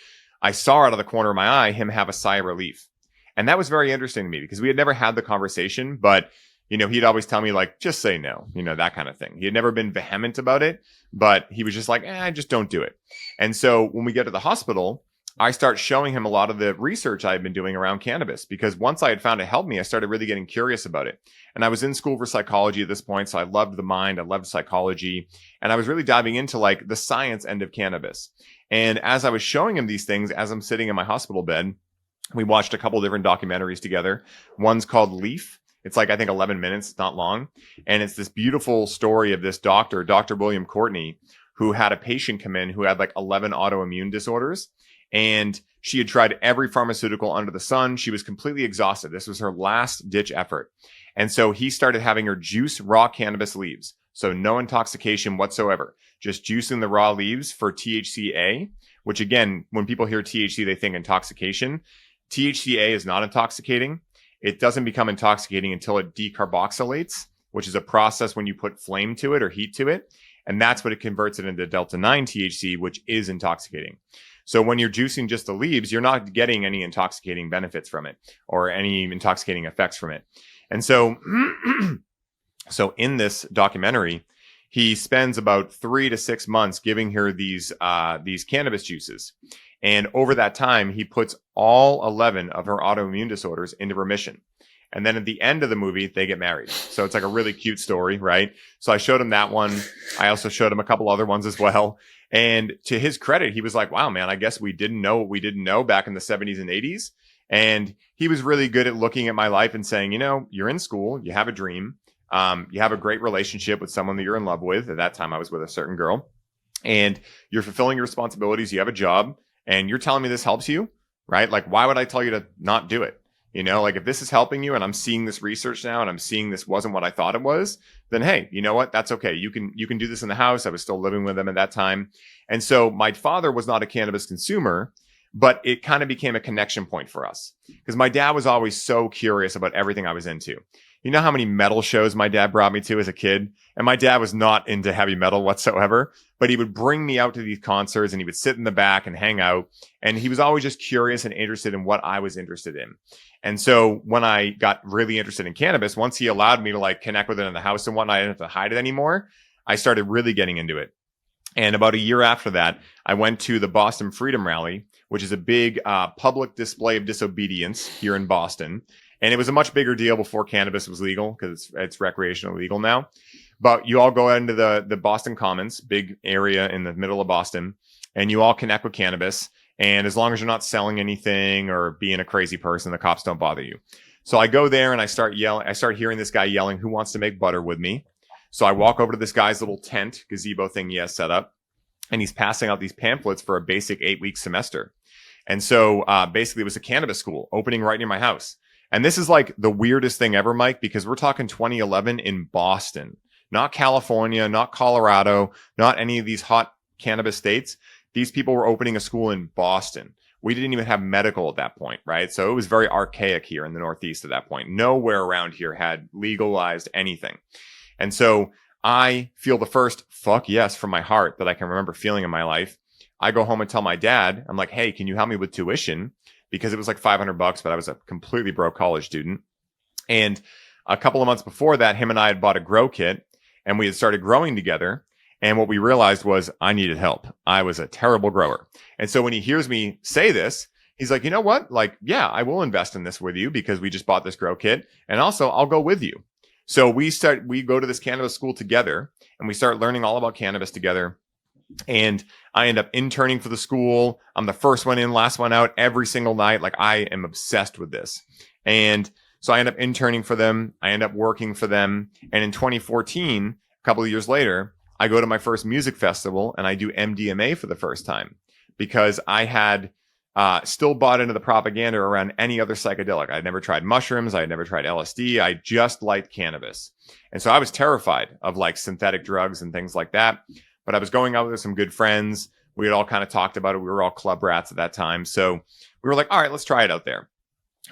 I saw out of the corner of my eye him have a sigh of relief. And that was very interesting to me because we had never had the conversation, but he'd always tell me like, just say no, that kind of thing. He had never been vehement about it, but he was just like, I just don't do it. And so when we get to the hospital, I start showing him a lot of the research I had been doing around cannabis because once I had found it helped me, I started really getting curious about it. And I was in school for psychology at this point. So I loved the mind. I loved psychology. And I was really diving into like the science end of cannabis. And as I was showing him these things, as I'm sitting in my hospital bed, we watched a couple different documentaries together. One's called Leaf. It's like, I think 11 minutes. It's not long. And it's this beautiful story of this doctor, Dr. William Courtney, who had a patient come in who had like 11 autoimmune disorders. And she had tried every pharmaceutical under the sun. She was completely exhausted. This was her last ditch effort. And so he started having her juice raw cannabis leaves. So no intoxication whatsoever, just juicing the raw leaves for THCA, which again, when people hear THC, they think intoxication. THCA is not intoxicating. It doesn't become intoxicating until it decarboxylates, which is a process when you put flame to it or heat to it. And that's what it converts it into Delta 9 THC, which is intoxicating. So when you're juicing just the leaves, you're not getting any intoxicating benefits from it or any intoxicating effects from it. And so, so in this documentary, he spends about 3 to 6 months giving her these cannabis juices. And over that time, he puts all 11 of her autoimmune disorders into remission. And then at the end of the movie, they get married. So it's like a really cute story, right? So I showed him that one. I also showed him a couple other ones as well. And to his credit, he was like, wow, man, I guess we didn't know what we didn't know back in the 70s and 80s. And he was really good at looking at my life and saying, you're in school, you have a dream, you have a great relationship with someone that you're in love with. At that time, I was with a certain girl. And you're fulfilling your responsibilities. You have a job. and you're telling me this helps you, right? Like, why would I tell you to not do it? You know, like if this is helping you and I'm seeing this research now and I'm seeing this wasn't what I thought it was, then hey, you know what? That's okay. You can do this in the house. I was still living with them at that time. And so my father was not a cannabis consumer, but it kind of became a connection point for us because my dad was always so curious about everything I was into. You know how many metal shows my dad brought me to as a kid? And my dad was not into heavy metal whatsoever, but he would bring me out to these concerts and he would sit in the back and hang out. And he was always just curious and interested in what I was interested in. And so when I got really interested in cannabis, once he allowed me to like connect with it in the house and whatnot, I didn't have to hide it anymore. I started really getting into it. And about a year after that, I went to the Boston Freedom Rally, which is a big public display of disobedience here in Boston. And it was a much bigger deal before cannabis was legal because it's recreational legal now. But you all go into the Boston Commons, big area in the middle of Boston, and you all connect with cannabis. And as long as you're not selling anything or being a crazy person, the cops don't bother you. So I go there and I start yelling. I start hearing this guy yelling, "Who wants to make butter with me?" So I walk over to this guy's little tent, gazebo thing he has set up, and he's passing out these pamphlets for a basic 8-week semester. And so basically it was a cannabis school opening right near my house. And this is like the weirdest thing ever, Mike, because we're talking 2011 in Boston, not California, not Colorado, not any of these hot cannabis states. These people were opening a school in Boston. We didn't even have medical at that point, right? So it was very archaic here in the Northeast at that point. Nowhere around here had legalized anything. And so I feel the first fuck yes from my heart that I can remember feeling in my life. I go home and tell my dad, I'm like, hey, can you help me with tuition? Because it was like $500, but I was a completely broke college student. And a couple of months before that, him and I had bought a grow kit and we had started growing together. And what we realized was I needed help. I was a terrible grower. And so when he hears me say this, he's like, you know what? Like, yeah, I will invest in this with you because we just bought this grow kit. And also I'll go with you. So we go to this cannabis school together and we start learning all about cannabis together. And I end up interning for the school. I'm the first one in, last one out every single night. Like I am obsessed with this. And so I end up interning for them. I end up working for them. And in 2014, a couple of years later, I go to my first music festival and I do MDMA for the first time because I had still bought into the propaganda around any other psychedelic. I'd never tried mushrooms. I had never tried LSD. I just liked cannabis. And so I was terrified of like synthetic drugs and things like that. But I was going out with some good friends. We had all kind of talked about it. We were all club rats at that time. So we were like, all right, let's try it out there.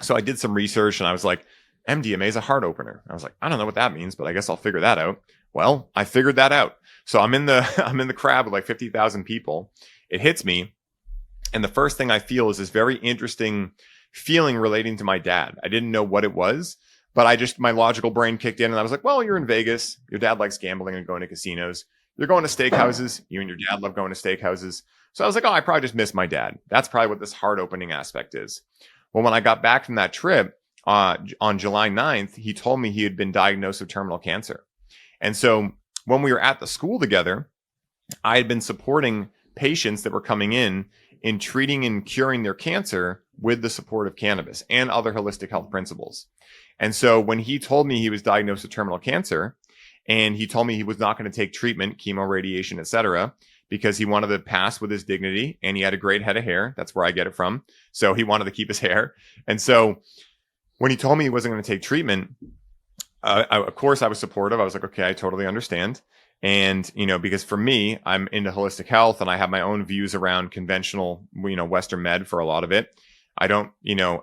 So I did some research and I was like, MDMA is a heart opener. I was like, I don't know what that means, but I guess I'll figure that out. Well, I figured that out. So I'm in the crowd with like 50,000 people. It hits me. And the first thing I feel is this very interesting feeling relating to my dad. I didn't know what it was, but my logical brain kicked in and I was like, well, you're in Vegas. Your dad likes gambling and going to casinos. You're going to steakhouses. You and your dad love going to steakhouses. So I was like, oh, I probably just miss my dad. That's probably what this heart opening aspect is. Well, when I got back from that trip on July 9th, he told me he had been diagnosed with terminal cancer. And so when we were at the school together, I had been supporting patients that were coming in treating and curing their cancer with the support of cannabis and other holistic health principles. And so when he told me he was diagnosed with terminal cancer, and he told me he was not going to take treatment, chemo, radiation, etc., because he wanted to pass with his dignity and he had a great head of hair. That's where I get it from. So he wanted to keep his hair. And so when he told me he wasn't going to take treatment, of course I was supportive. I was like, okay, I totally understand. And, because for me, I'm into holistic health and I have my own views around conventional, Western med for a lot of it. I don't,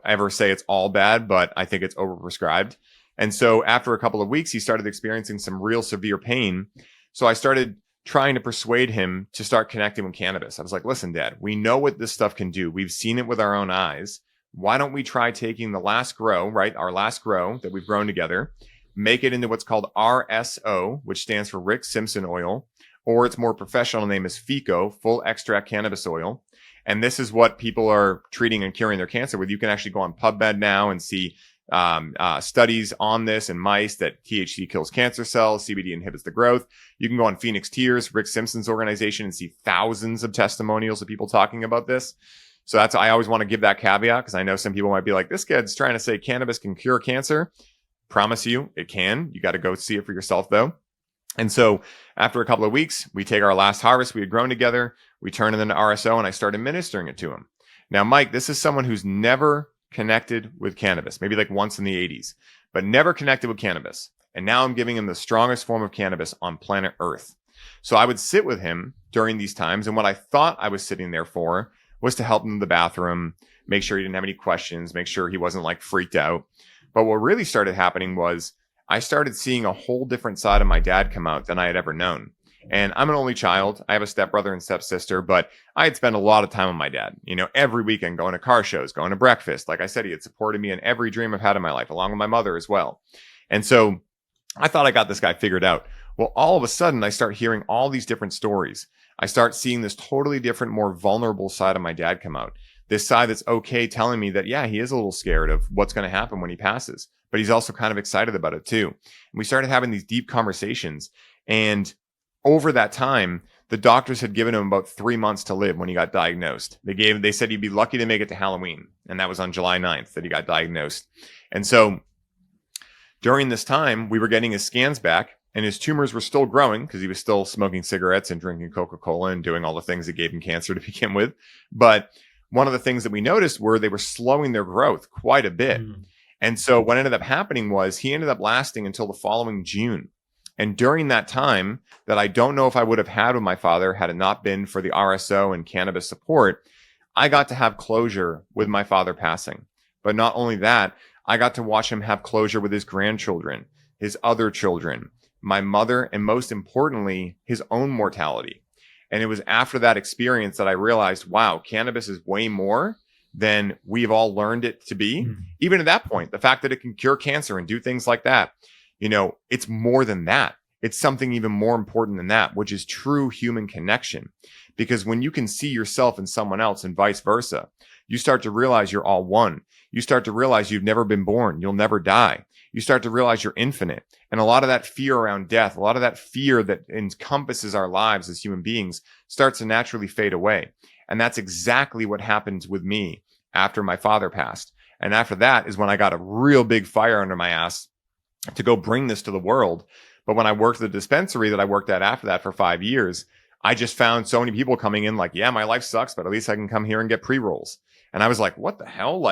ever say it's all bad, but I think it's overprescribed. And so after a couple of weeks, he started experiencing some real severe pain. So I started trying to persuade him to start connecting with cannabis. I was like, listen, Dad, we know what this stuff can do. We've seen it with our own eyes. Why don't we try taking the last grow, right? Our last grow that we've grown together, make it into what's called RSO, which stands for Rick Simpson oil, or its more professional name is FICO, full extract cannabis oil. And this is what people are treating and curing their cancer with. You can actually go on PubMed now and see studies on this in mice that THC kills cancer cells, CBD inhibits the growth. You can go on Phoenix Tears, Rick Simpson's organization, and see thousands of testimonials of people talking about this. So I always want to give that caveat because I know some people might be like, this kid's trying to say cannabis can cure cancer. Promise you it can. You got to go see it for yourself though. And so after a couple of weeks, we take our last harvest we had grown together, we turn it into RSO, and I start administering it to him. Now, Mike, this is someone who's never connected with cannabis, maybe like once in the 80s, but never connected with cannabis. And now I'm giving him the strongest form of cannabis on planet Earth. So I would sit with him during these times. And what I thought I was sitting there for was to help him in the bathroom, make sure he didn't have any questions, make sure he wasn't like freaked out. But what really started happening was I started seeing a whole different side of my dad come out than I had ever known. And I'm an only child. I have a stepbrother and stepsister, but I had spent a lot of time with my dad, every weekend going to car shows, going to breakfast. Like I said, he had supported me in every dream I've had in my life, along with my mother as well. And so I thought I got this guy figured out. Well, all of a sudden, I start hearing all these different stories. I start seeing this totally different, more vulnerable side of my dad come out. This side that's okay telling me that, yeah, he is a little scared of what's going to happen when he passes, but he's also kind of excited about it too. And we started having these deep conversations. And over that time, the doctors had given him about 3 months to live when he got diagnosed. They said he'd be lucky to make it to Halloween. And that was on July 9th that he got diagnosed. And so during this time, we were getting his scans back and his tumors were still growing because he was still smoking cigarettes and drinking Coca-Cola and doing all the things that gave him cancer to begin with. But one of the things that we noticed were they were slowing their growth quite a bit. And so what ended up happening was he ended up lasting until the following June. And during that time that I don't know if I would have had with my father had it not been for the RSO and cannabis support, I got to have closure with my father passing. But not only that, I got to watch him have closure with his grandchildren, his other children, my mother, and most importantly, his own mortality. And it was after that experience that I realized, wow, cannabis is way more than we've all learned it to be. Even at that point, the fact that it can cure cancer and do things like that, it's more than that. It's something even more important than that, which is true human connection. Because when you can see yourself in someone else and vice versa, you start to realize you're all one. You start to realize you've never been born. You'll never die. You start to realize you're infinite. And a lot of that fear around death, a lot of that fear that encompasses our lives as human beings starts to naturally fade away. And that's exactly what happened with me after my father passed. And after that is when I got a real big fire under my ass to go bring this to the world. But when I worked at the dispensary that I worked at after that for 5 years, I just found so many people coming in like, yeah, my life sucks, but at least I can come here and get pre-rolls. And I was like, what the hell?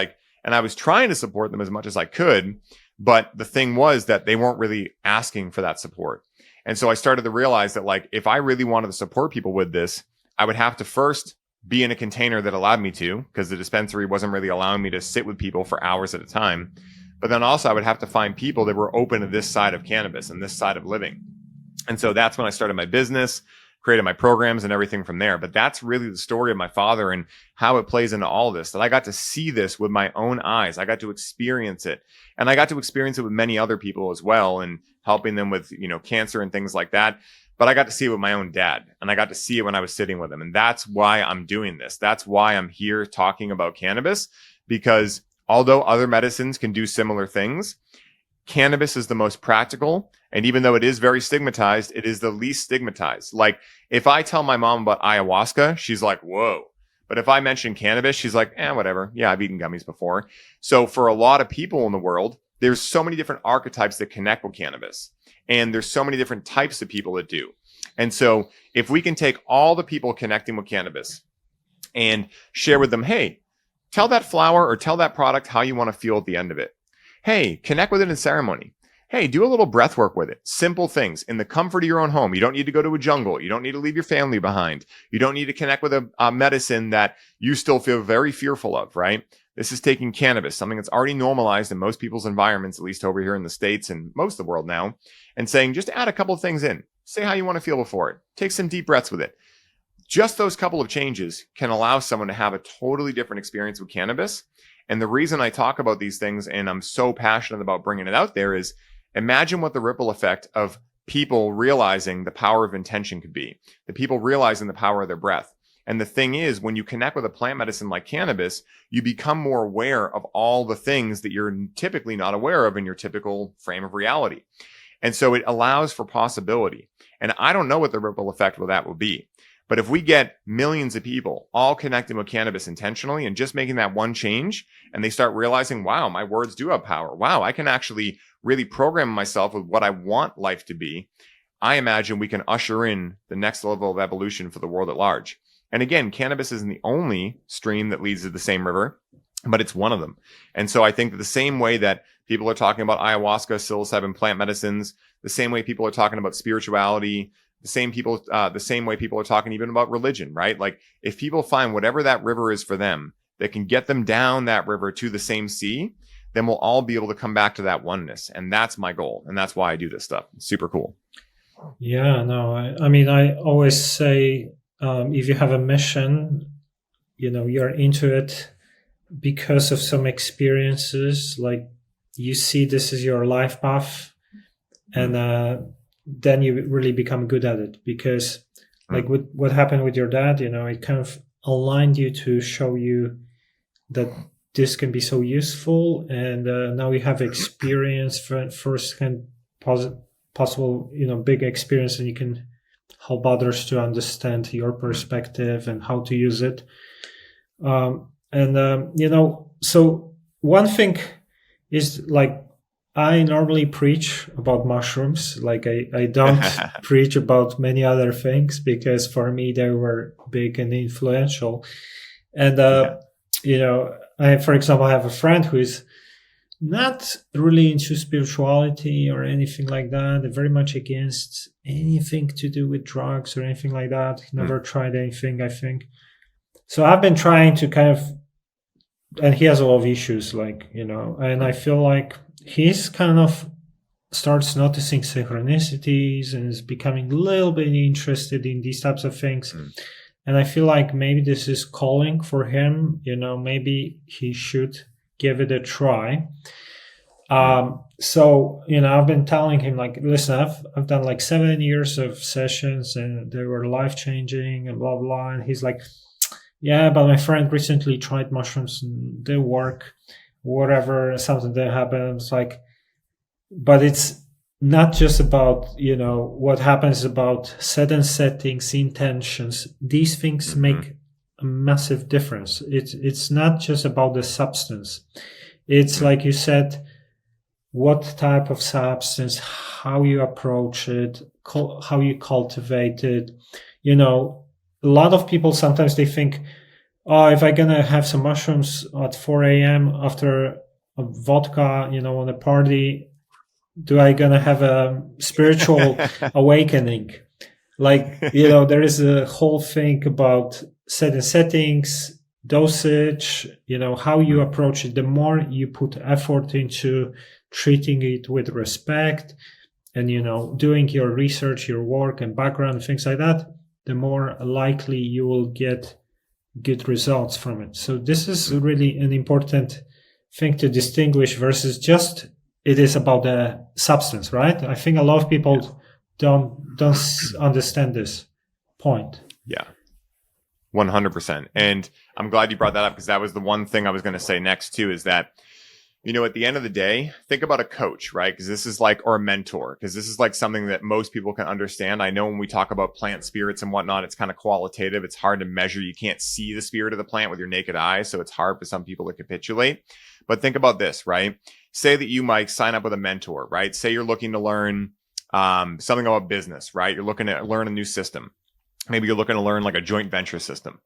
And I was trying to support them as much as I could. But the thing was that they weren't really asking for that support. And so I started to realize that if I really wanted to support people with this, I would have to first be in a container that allowed me to, because the dispensary wasn't really allowing me to sit with people for hours at a time. But then also I would have to find people that were open to this side of cannabis and this side of living. And so that's when I started my business, created my programs and everything from there. But that's really the story of my father and how it plays into all this, that I got to see this with my own eyes. I got to experience it. And I got to experience it with many other people as well and helping them with, cancer and things like that. But I got to see it with my own dad and I got to see it when I was sitting with him. And that's why I'm doing this. That's why I'm here talking about cannabis, because although other medicines can do similar things, cannabis is the most practical. And even though it is very stigmatized, it is the least stigmatized. If I tell my mom about ayahuasca, she's like, whoa. But if I mention cannabis, she's like, whatever. Yeah, I've eaten gummies before. So for a lot of people in the world, there's so many different archetypes that connect with cannabis. And there's so many different types of people that do. And so if we can take all the people connecting with cannabis and share with them, hey, tell that flower or tell that product how you want to feel at the end of it. Hey, connect with it in ceremony. Hey, do a little breath work with it. Simple things in the comfort of your own home. You don't need to go to a jungle. You don't need to leave your family behind. You don't need to connect with a medicine that you still feel very fearful of, right? This is taking cannabis, something that's already normalized in most people's environments, at least over here in the States and most of the world now, and saying, just add a couple of things in. Say how you want to feel before it. Take some deep breaths with it. Just those couple of changes can allow someone to have a totally different experience with cannabis. And the reason I talk about these things and I'm so passionate about bringing it out there is imagine what the ripple effect of people realizing the power of intention could be, the people realizing the power of their breath. And the thing is, when you connect with a plant medicine like cannabis, you become more aware of all the things that you're typically not aware of in your typical frame of reality. And so it allows for possibility. And I don't know what the ripple effect of that will be. But if we get millions of people all connecting with cannabis intentionally and just making that one change, and they start realizing, wow, my words do have power. Wow, I can actually really program myself with what I want life to be. I imagine we can usher in the next level of evolution for the world at large. And again, cannabis isn't the only stream that leads to the same river, but it's one of them. And so I think that the same way that people are talking about ayahuasca, psilocybin, plant medicines, the same way people are talking about spirituality, the same way people are talking even about religion, right? Like if people find whatever that river is for them, that can get them down that river to the same sea, then we'll all be able to come back to that oneness. And that's my goal. And that's why I do this stuff. It's super cool. Yeah, no, I mean, I always say, if you have a mission, you're into it because of some experiences, like you see this is your life path, and then you really become good at it, because like with what happened with your dad, it kind of aligned you to show you that this can be so useful, and now you have experience first hand possible big experience, and you can help others to understand your perspective and how to use it. So one thing is, like, I normally preach about mushrooms. Like I don't preach about many other things, because for me they were big and influential. And for example, I have a friend who is not really into spirituality or anything like that. They're very much against anything to do with drugs or anything like that. He never tried anything, I think. So I've been trying to kind of, and he has a lot of issues, and I feel like he's kind of starts noticing synchronicities and is becoming a little bit interested in these types of things. And I feel like maybe this is calling for him, maybe he should give it a try. So, I've been telling him, like, listen, I've done like 7 years of sessions and they were life changing and blah, blah. And he's like, yeah, but my friend recently tried mushrooms and they work, whatever, something that happens. Like, but it's not just about, what happens, about certain settings, intentions. These things make a massive difference. It's not just about the substance. It's like you said, what type of substance, how you approach it, how you cultivate it. A lot of people sometimes they think, oh, if I'm gonna have some mushrooms at 4 a.m. after a vodka, on a party, do I gonna have a spiritual awakening? Like, there is a whole thing about certain settings, dosage, how you approach it. The more you put effort into treating it with respect and, doing your research, your work and background, things like that, the more likely you will get good results from it. So this is really an important thing to distinguish versus just it is about the substance, right? I think a lot of people don't understand this point. Yeah. 100%. And I'm glad you brought that up, because that was the one thing I was going to say next too, is that, at the end of the day, think about a coach, right? Because this is or a mentor, because this is like something that most people can understand. I know when we talk about plant spirits and whatnot, it's kind of qualitative. It's hard to measure. You can't see the spirit of the plant with your naked eye. So it's hard for some people to capitulate. But think about this, right? Say that you, Mike, sign up with a mentor, right? Say you're looking to learn something about business, right? You're looking to learn a new system. Maybe you're looking to learn like a joint venture system.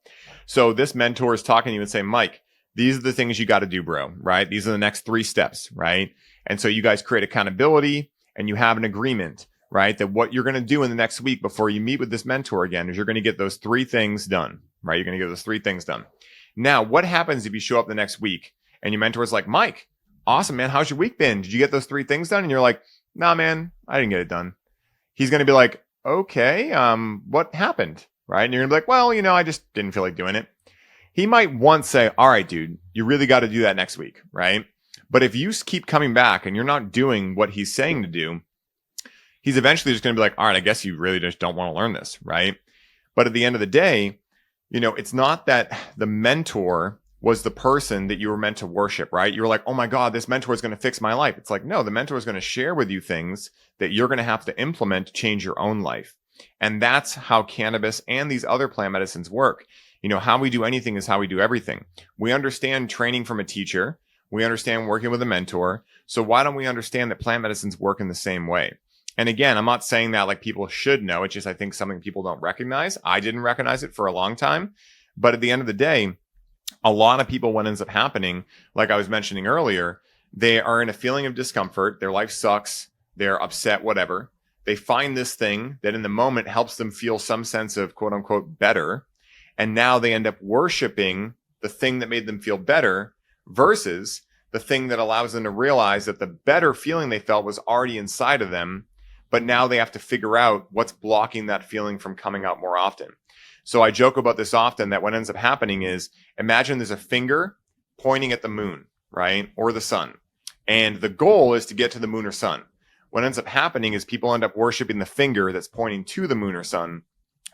So this mentor is talking to you and saying, Mike, these are the things you got to do, bro, right? These are the next 3 steps, right? And so you guys create accountability and you have an agreement, right? That what you're going to do in the next week before you meet with this mentor again is you're going to get those 3 things done, right? You're going to get those 3 things done. Now, what happens if you show up the next week and your mentor is like, Mike, awesome, man. How's your week been? Did you get those 3 things done? And you're like, nah, man, I didn't get it done. He's going to be like, okay, what happened? Right? And you're going to be like, well, I just didn't feel like doing it. He might once say, all right, dude, you really got to do that next week, right? But if you keep coming back and you're not doing what he's saying to do, he's eventually just going to be like, all right, I guess you really just don't want to learn this, right? But at the end of the day, it's not that the mentor was the person that you were meant to worship, right? You were like, oh my God, this mentor is going to fix my life. It's like, no, the mentor is going to share with you things that you're going to have to implement to change your own life. And that's how cannabis and these other plant medicines work. How we do anything is how we do everything. We understand training from a teacher. We understand working with a mentor. So why don't we understand that plant medicines work in the same way? And again, I'm not saying that like people should know. It's just, I think something people don't recognize. I didn't recognize it for a long time. But at the end of the day, a lot of people, what ends up happening, like I was mentioning earlier, they are in a feeling of discomfort. Their life sucks. They're upset, whatever. They find this thing that in the moment helps them feel some sense of quote unquote better. And now they end up worshiping the thing that made them feel better versus the thing that allows them to realize that the better feeling they felt was already inside of them. But now they have to figure out what's blocking that feeling from coming out more often. So I joke about this often, that what ends up happening is, imagine there's a finger pointing at the moon, right? Or the sun. And the goal is to get to the moon or sun. What ends up happening is people end up worshiping the finger that's pointing to the moon or sun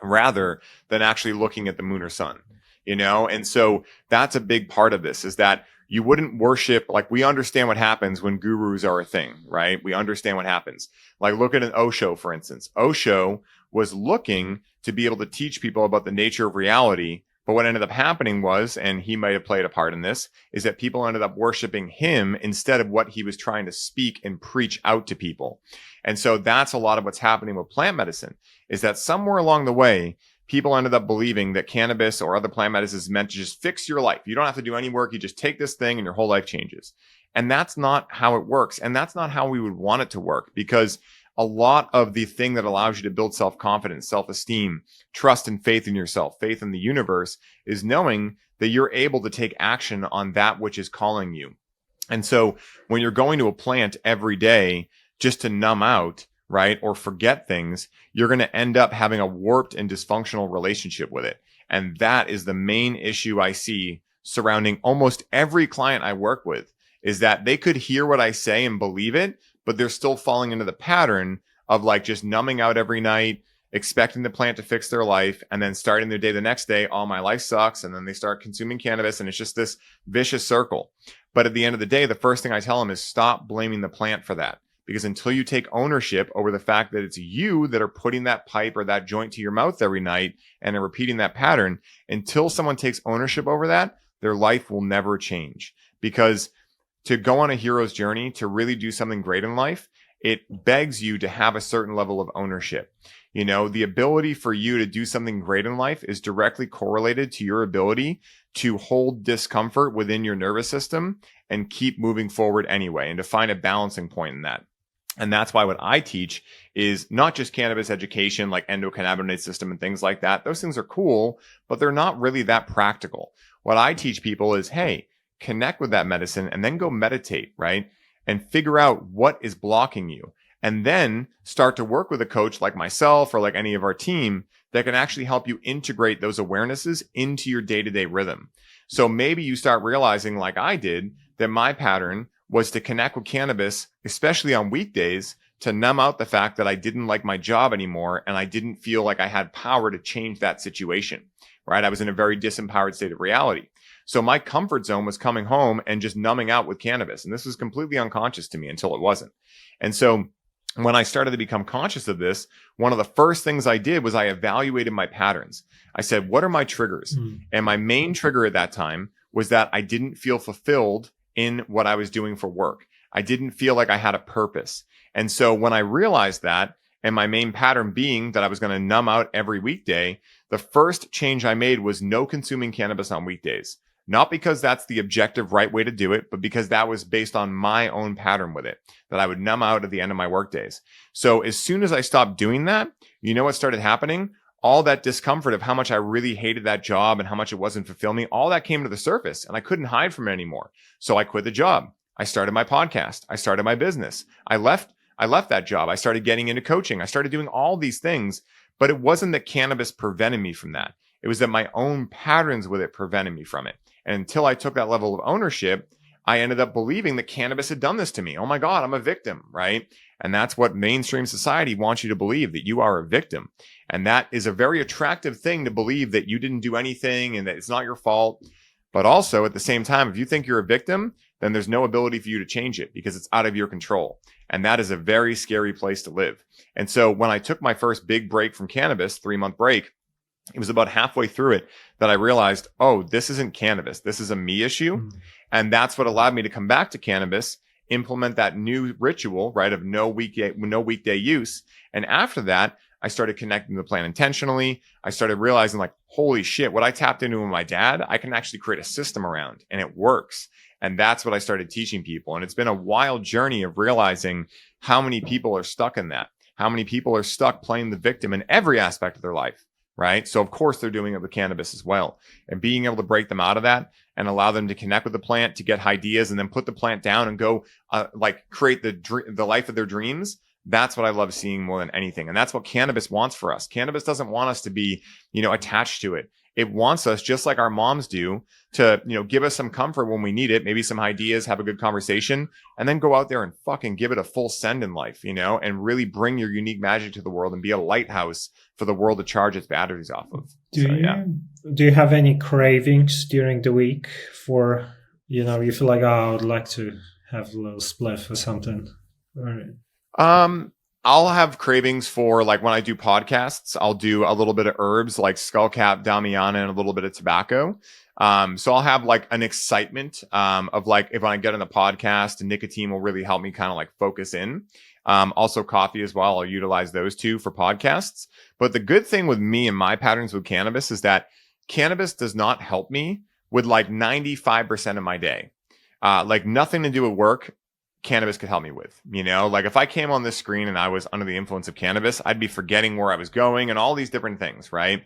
rather than actually looking at the moon or sun, you know? And so that's a big part of this, is that you wouldn't worship, like, we understand what happens when gurus are a thing, right? We understand what happens. Like, look at an Osho, for instance. Osho was looking to be able to teach people about the nature of reality. But what ended up happening was, and he might have played a part in this, is that people ended up worshiping him instead of what he was trying to speak and preach out to people. And so that's a lot of what's happening with plant medicine, is that somewhere along the way, people ended up believing that cannabis or other plant medicine is meant to just fix your life. You don't have to do any work. You just take this thing and your whole life changes. And that's not how it works. And that's not how we would want it to work, because a lot of the thing that allows you to build self-confidence, self-esteem, trust and faith in yourself, faith in the universe, is knowing that you're able to take action on that which is calling you. And so when you're going to a plant every day just to numb out, right, or forget things, you're going to end up having a warped and dysfunctional relationship with it. And that is the main issue I see surrounding almost every client I work with, is that they could hear what I say and believe it, but they're still falling into the pattern of like just numbing out every night, expecting the plant to fix their life, and then starting their day the next day, oh, my life sucks. And then they start consuming cannabis, and it's just this vicious circle. But at the end of the day, the first thing I tell them is stop blaming the plant for that. Because until you take ownership over the fact that it's you that are putting that pipe or that joint to your mouth every night and are repeating that pattern, until someone takes ownership over that, their life will never change. Because to go on a hero's journey, to really do something great in life, it begs you to have a certain level of ownership. You know, the ability for you to do something great in life is directly correlated to your ability to hold discomfort within your nervous system and keep moving forward anyway, and to find a balancing point in that. And that's why what I teach is not just cannabis education, like endocannabinoid system and things like that. Those things are cool, but they're not really that practical. What I teach people is, hey, connect with that medicine and then go meditate, right? And figure out what is blocking you. And then start to work with a coach like myself or like any of our team that can actually help you integrate those awarenesses into your day-to-day rhythm. So maybe you start realizing, like I did, that my pattern was to connect with cannabis, especially on weekdays, to numb out the fact that I didn't like my job anymore and I didn't feel like I had power to change that situation, right? I was in a very disempowered state of reality. So my comfort zone was coming home and just numbing out with cannabis. And this was completely unconscious to me until it wasn't. And so when I started to become conscious of this, one of the first things I did was I evaluated my patterns. I said, what are my triggers? And my main trigger at that time was that I didn't feel fulfilled in what I was doing for work. I didn't feel like I had a purpose. And so when I realized that, and my main pattern being that I was going to numb out every weekday, the first change I made was no consuming cannabis on weekdays. Not because that's the objective right way to do it, but because that was based on my own pattern with it, that I would numb out at the end of my work days. So as soon as I stopped doing that, you know what started happening? All that discomfort of how much I really hated that job and how much it wasn't fulfilling me, all that came to the surface and I couldn't hide from it anymore. So I quit the job. I started my podcast. I started my business. I left that job. I started getting into coaching. I started doing all these things, but it wasn't that cannabis prevented me from that. It was that my own patterns with it prevented me from it. And until I took that level of ownership, I ended up believing that cannabis had done this to me. Oh my God, I'm a victim, right? And that's what mainstream society wants you to believe, that you are a victim. And that is a very attractive thing to believe, that you didn't do anything and that it's not your fault. But also at the same time, if you think you're a victim, then there's no ability for you to change it because it's out of your control. And that is a very scary place to live. And so when I took my first big break from cannabis, 3-month break, it was about halfway through it that I realized, oh, this isn't cannabis. This is a me issue. And that's what allowed me to come back to cannabis implement that new ritual, right, of no weekday use. And after that, I started connecting to the plant intentionally. I started realizing like, holy shit, what I tapped into with my dad, I can actually create a system around, and it works. And that's what I started teaching people. And it's been a wild journey of realizing how many people are stuck in that, how many people are stuck playing the victim in every aspect of their life, right? So of course they're doing it with cannabis as well, and being able to break them out of that and allow them to connect with the plant, to get ideas, and then put the plant down and go like create the life of their dreams. That's what I love seeing more than anything. And that's what cannabis wants for us. Cannabis doesn't want us to be, attached to it. It wants us, just like our moms do, to, give us some comfort when we need it, maybe some ideas, have a good conversation, and then go out there and fucking give it a full send in life, and really bring your unique magic to the world and be a lighthouse for the world to charge its batteries off of. Do you have any cravings during the week for, you feel like, I would like to have a little spliff or something? I'll have cravings for, like, when I do podcasts, I'll do a little bit of herbs like skullcap, damiana, and a little bit of tobacco. So I'll have like an excitement, of like, if I get on the podcast, nicotine will really help me kind of like focus in. Also coffee as well. I'll utilize those two for podcasts. But the good thing with me and my patterns with cannabis is that cannabis does not help me with like 95% of my day. Like nothing to do with work, cannabis could help me with, like if I came on this screen and I was under the influence of cannabis, I'd be forgetting where I was going and all these different things, right?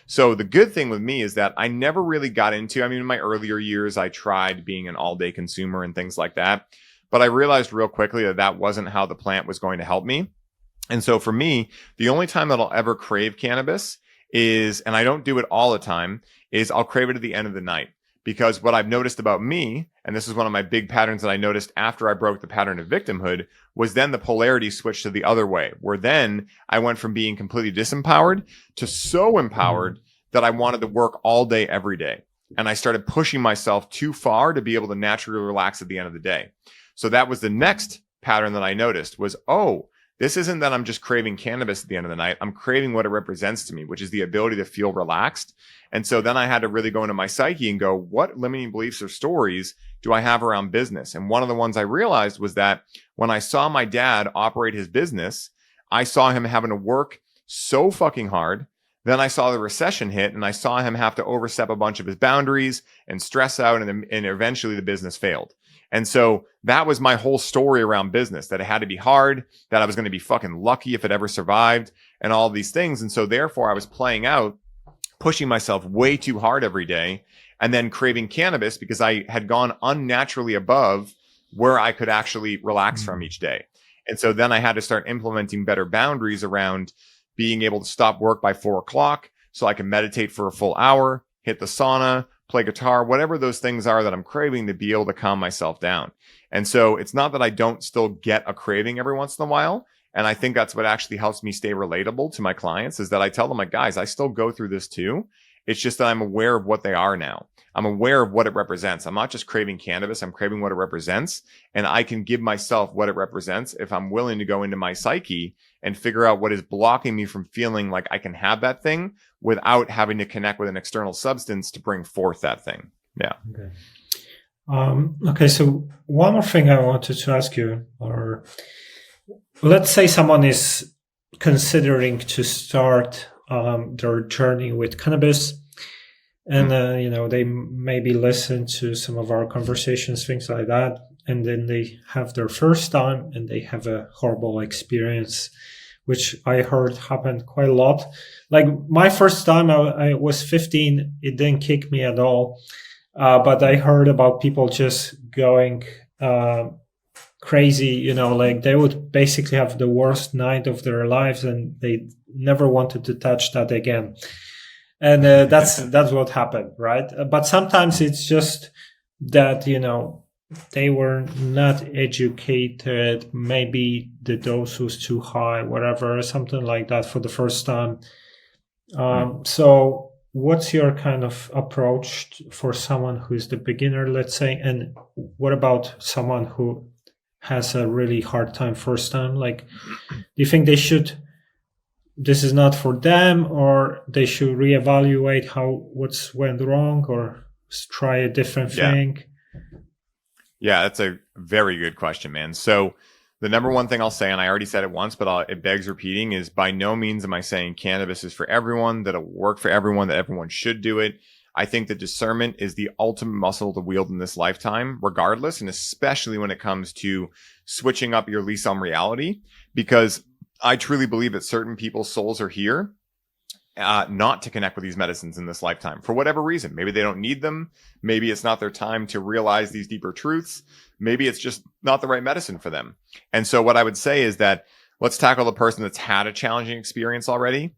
So the good thing with me is that I never really got into, in my earlier years, I tried being an all day consumer and things like that. But I realized real quickly that that wasn't how the plant was going to help me. And so for me, the only time that I'll ever crave cannabis is, and I don't do it all the time, is I'll crave it at the end of the night. Because what I've noticed about me, and this is one of my big patterns that I noticed after I broke the pattern of victimhood, was then the polarity switched to the other way, where then I went from being completely disempowered to so empowered that I wanted to work all day, every day. And I started pushing myself too far to be able to naturally relax at the end of the day. So that was the next pattern that I noticed was, this isn't that I'm just craving cannabis at the end of the night. I'm craving what it represents to me, which is the ability to feel relaxed. And so then I had to really go into my psyche and go, what limiting beliefs or stories do I have around business? And one of the ones I realized was that when I saw my dad operate his business, I saw him having to work so fucking hard. Then I saw the recession hit and I saw him have to overstep a bunch of his boundaries and stress out, and eventually the business failed. And so that was my whole story around business, that it had to be hard, that I was going to be fucking lucky if it ever survived, and all these things. And so therefore I was playing out, pushing myself way too hard every day, and then craving cannabis because I had gone unnaturally above where I could actually relax from each day. And so then I had to start implementing better boundaries around being able to stop work by 4:00 so I can meditate for a full hour, hit the sauna, play guitar, whatever those things are that I'm craving, to be able to calm myself down. And so it's not that I don't still get a craving every once in a while. And I think that's what actually helps me stay relatable to my clients, is that I tell them, like, guys, I still go through this too. It's just that I'm aware of what they are now. I'm aware of what it represents. I'm not just craving cannabis. I'm craving what it represents. And I can give myself what it represents if I'm willing to go into my psyche and figure out what is blocking me from feeling like I can have that thing without having to connect with an external substance to bring forth that thing. Yeah. Okay. So one more thing I wanted to ask you, or let's say someone is considering to start their journey with cannabis, and they maybe listen to some of our conversations, things like that, and then they have their first time and they have a horrible experience, which I heard happened quite a lot. Like my first time, I was 15. It didn't kick me at all. But I heard about people just going crazy, like they would basically have the worst night of their lives and they never wanted to touch that again. And that's what happened, right? But sometimes it's just that, they were not educated. Maybe the dose was too high, whatever, something like that for the first time. So what's your kind of approach for someone who's the beginner, let's say? And what about someone who has a really hard time first time? Like, do you think this is not for them, or they should reevaluate what's went wrong, or try a different thing? Yeah, that's a very good question, man. So the number one thing I'll say, and I already said it once, but it begs repeating, is by no means am I saying cannabis is for everyone, that it'll work for everyone, that everyone should do it. I think that discernment is the ultimate muscle to wield in this lifetime, regardless, and especially when it comes to switching up your lease on reality, because I truly believe that certain people's souls are here not to connect with these medicines in this lifetime for whatever reason. Maybe they don't need them. Maybe it's not their time to realize these deeper truths. Maybe it's just not the right medicine for them. And so what I would say is that let's tackle the person that's had a challenging experience already.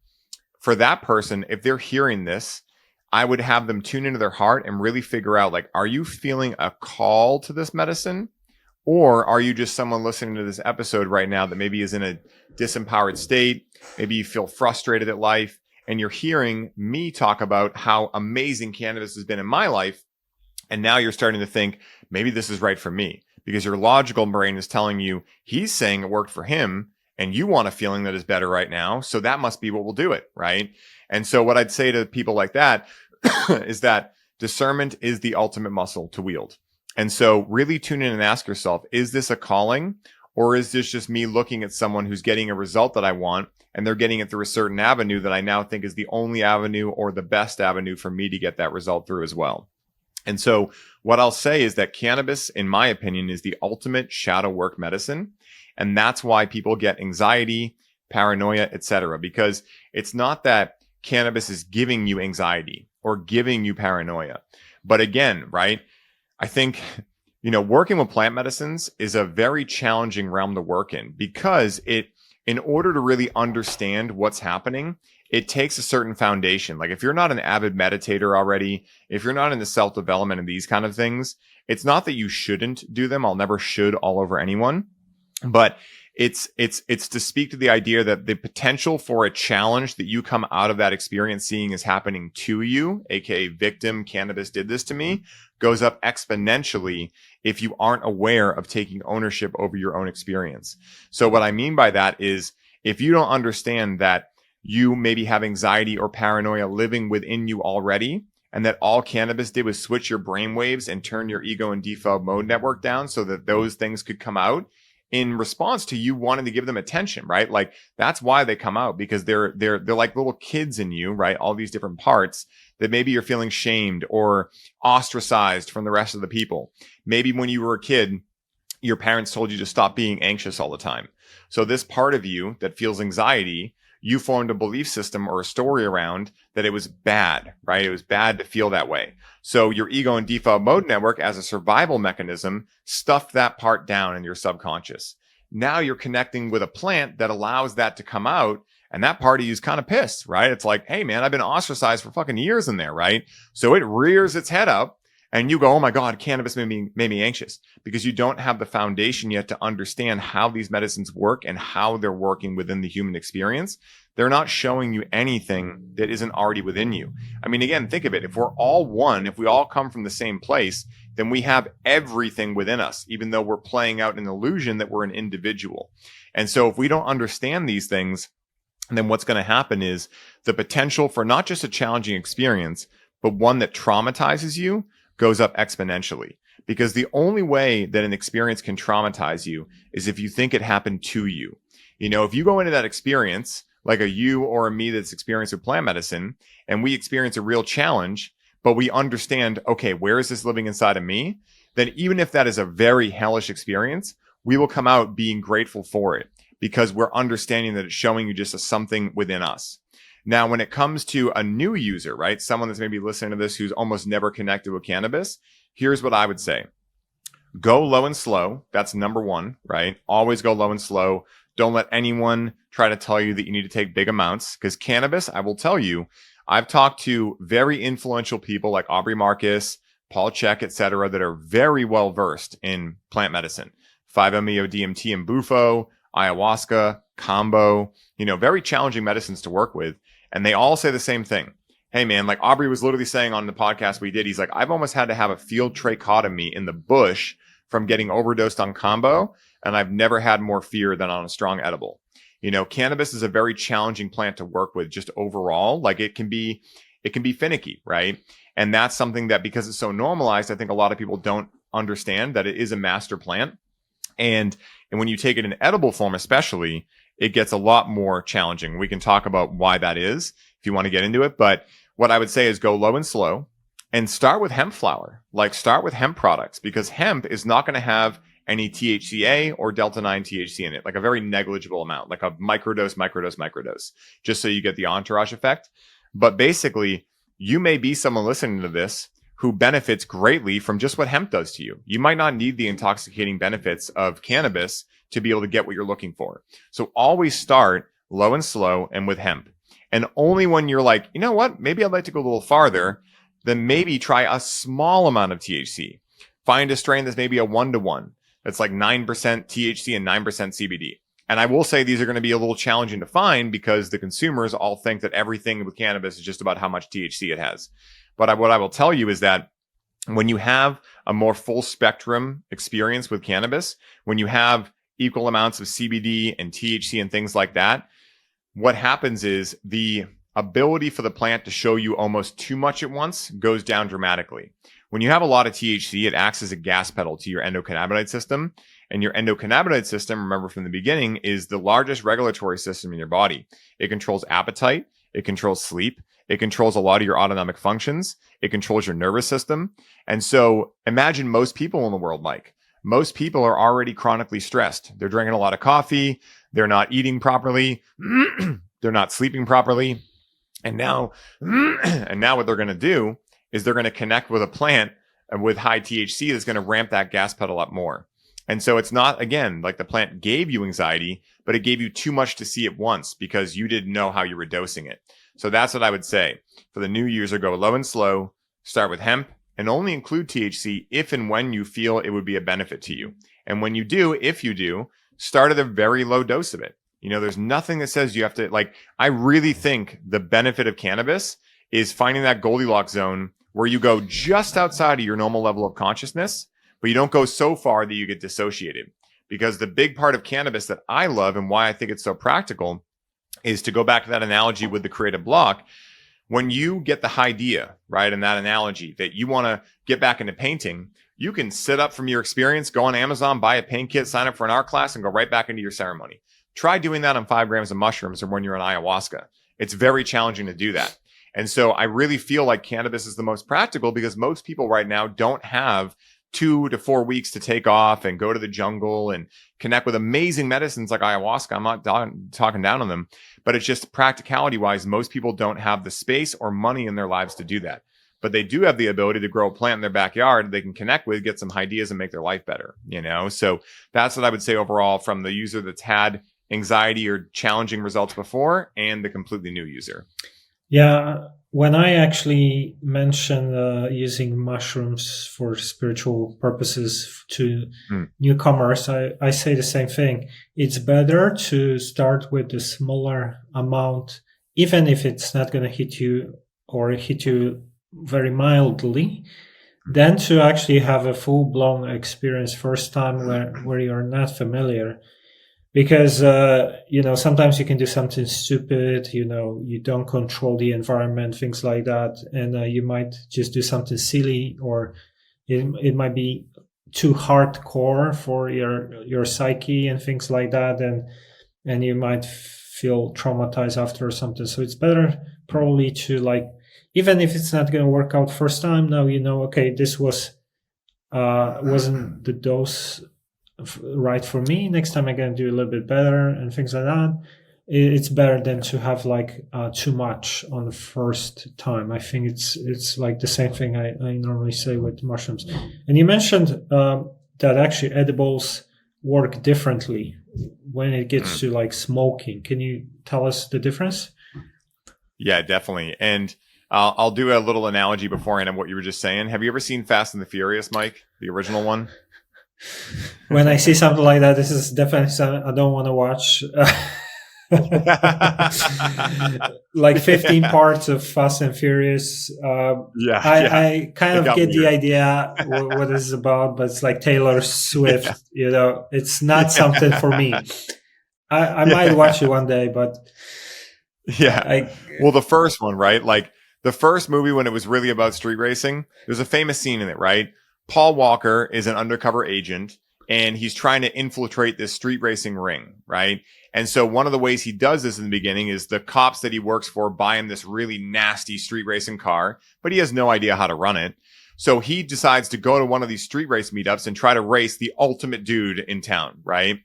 For that person, if they're hearing this, I would have them tune into their heart and really figure out, like, are you feeling a call to this medicine? Or are you just someone listening to this episode right now that maybe is in a disempowered state? Maybe you feel frustrated at life, and you're hearing me talk about how amazing cannabis has been in my life. And now you're starting to think, maybe this is right for me, because your logical brain is telling you he's saying it worked for him and you want a feeling that is better right now. So that must be what will do it. Right. And so what I'd say to people like that is that discernment is the ultimate muscle to wield. And so really tune in and ask yourself, is this a calling, or is this just me looking at someone who's getting a result that I want and they're getting it through a certain avenue that I now think is the only avenue or the best avenue for me to get that result through as well? And so what I'll say is that cannabis, in my opinion, is the ultimate shadow work medicine. And that's why people get anxiety, paranoia, etc. Because it's not that cannabis is giving you anxiety or giving you paranoia. But again, right, I think, working with plant medicines is a very challenging realm to work in, because in order to really understand what's happening, it takes a certain foundation. Like if you're not an avid meditator already, if you're not into self-development and these kind of things, it's not that you shouldn't do them. I'll never should all over anyone, but it's to speak to the idea that the potential for a challenge that you come out of that experience seeing is happening to you, aka victim, cannabis did this to me, goes up exponentially if you aren't aware of taking ownership over your own experience. So what I mean by that is, if you don't understand that you maybe have anxiety or paranoia living within you already, and that all cannabis did was switch your brainwaves and turn your ego and default mode network down so that those things could come out in response to you wanting to give them attention, right? Like that's why they come out, because they're like little kids in you, right? All these different parts that maybe you're feeling shamed or ostracized from the rest of the people. Maybe when you were a kid, your parents told you to stop being anxious all the time. So this part of you that feels anxiety, you formed a belief system or a story around that it was bad, right? It was bad to feel that way. So your ego and default mode network, as a survival mechanism, stuffed that part down in your subconscious. Now you're connecting with a plant that allows that to come out, and that part of you is kind of pissed, right? It's like, hey man, I've been ostracized for fucking years in there, right? So it rears its head up, and you go, oh my God, cannabis made me anxious, because you don't have the foundation yet to understand how these medicines work and how they're working within the human experience. They're not showing you anything that isn't already within you. I mean, again, think of it. If we're all one, if we all come from the same place, then we have everything within us, even though we're playing out an illusion that we're an individual. And so if we don't understand these things, then what's going to happen is the potential for not just a challenging experience, but one that traumatizes you goes up exponentially. Because the only way that an experience can traumatize you is if you think it happened to you. If you go into that experience, like a you or a me that's experienced with plant medicine, and we experience a real challenge, but we understand, okay, where is this living inside of me? Then even if that is a very hellish experience, we will come out being grateful for it, because we're understanding that it's showing you just something within us. Now, when it comes to a new user, right, someone that's maybe listening to this who's almost never connected with cannabis, here's what I would say. Go low and slow. That's number one, right? Always go low and slow. Don't let anyone try to tell you that you need to take big amounts, because cannabis, I will tell you, I've talked to very influential people like Aubrey Marcus, Paul Chek, etc., that are very well versed in plant medicine, 5-MeO DMT and Bufo, ayahuasca, combo, very challenging medicines to work with. And they all say the same thing. Hey man, like Aubrey was literally saying on the podcast we did, he's like, I've almost had to have a field tracheotomy in the bush from getting overdosed on combo, and I've never had more fear than on a strong edible. Cannabis is a very challenging plant to work with just overall. Like it can be finicky, right? And that's something that, because it's so normalized, I think a lot of people don't understand that it is a master plant. And when you take it in edible form, especially, it gets a lot more challenging. We can talk about why that is if you want to get into it. But what I would say is go low and slow and start with hemp flower. Like start with hemp products, because hemp is not going to have any THCA or Delta 9 THC in it, like a very negligible amount, like a microdose, just so you get the entourage effect. But basically, you may be someone listening to this who benefits greatly from just what hemp does to you. You might not need the intoxicating benefits of cannabis to be able to get what you're looking for. So always start low and slow and with hemp. And only when you're like, you know what, maybe I'd like to go a little farther, then maybe try a small amount of THC. Find a strain that's maybe a 1-to-1. That's like 9% THC and 9% CBD. And I will say these are going to be a little challenging to find because the consumers all think that everything with cannabis is just about how much THC it has. But what I will tell you is that when you have a more full spectrum experience with cannabis, when you have equal amounts of CBD and THC and things like that, what happens is the ability for the plant to show you almost too much at once goes down dramatically. When you have a lot of THC, it acts as a gas pedal to your endocannabinoid system. And your endocannabinoid system, remember from the beginning, is the largest regulatory system in your body. It controls appetite. It controls sleep. It controls a lot of your autonomic functions. It controls your nervous system. And so imagine most people in the world, Mike. Most people are already chronically stressed. They're drinking a lot of coffee. They're not eating properly. They're not sleeping properly. And now what they're going to do is they're going to connect with a plant with high THC that's going to ramp that gas pedal up more. And so it's not, again, like the plant gave you anxiety, but it gave you too much to see at once because you didn't know how you were dosing it. So that's what I would say. For the new user, go low and slow, start with hemp, and only include THC if and when you feel it would be a benefit to you. And when you do, if you do, start at a very low dose of it. You know, there's nothing that says you have to, like, I really think the benefit of cannabis is finding that Goldilocks zone where you go just outside of your normal level of consciousness, but you don't go so far that you get dissociated. Because the big part of cannabis that I love and why I think it's so practical is to go back to that analogy with the creative block. When you get the idea, right, in that analogy that you want to get back into painting, you can sit up from your experience, go on Amazon, buy a paint kit, sign up for an art class, and go right back into your ceremony. Try doing that on 5 grams of mushrooms or when you're on ayahuasca. It's very challenging to do that. And so I really feel like cannabis is the most practical because most people right now don't have 2 to 4 weeks to take off and go to the jungle and connect with amazing medicines like ayahuasca. I'm not talking down on them, but it's just practicality wise, most people don't have the space or money in their lives to do that. But they do have the ability to grow a plant in their backyard they can connect with, get some ideas and make their life better, you know? So that's what I would say overall from the user that's had anxiety or challenging results before and the completely new user. Yeah, when I actually mention using mushrooms for spiritual purposes to newcomers, I say the same thing. It's better to start with a smaller amount, even if it's not going to hit you or hit you very mildly, than to actually have a full-blown experience first time where you're not familiar. Because, sometimes you can do something stupid, you don't control the environment, things like that. And you might just do something silly, or it might be too hardcore for your psyche and things like that. And you might feel traumatized after or something. So it's better probably to even if it's not going to work out first time, now okay, this wasn't the dose right for me. Next time I'm going to do a little bit better and things like that. It's better than to have too much on the first time. I think it's like the same thing I normally say with mushrooms. And you mentioned that actually edibles work differently when it gets to smoking. Can you tell us the difference? Yeah, definitely. And I'll do a little analogy beforehand of what you were just saying. Have you ever seen Fast and the Furious, Mike? The original one? When I see something like that, this is definitely something I don't want to watch. 15 parts of Fast and Furious. I kind of get the idea what it's about, but it's like Taylor Swift. It's not something for me. I might watch it one day, but well, the first one, right? Like the first movie when it was really about street racing, there's a famous scene in it, right? Paul Walker is an undercover agent and he's trying to infiltrate this street racing ring, right? And so one of the ways he does this in the beginning is the cops that he works for buy him this really nasty street racing car, but he has no idea how to run it. So he decides to go to one of these street race meetups and try to race the ultimate dude in town, right?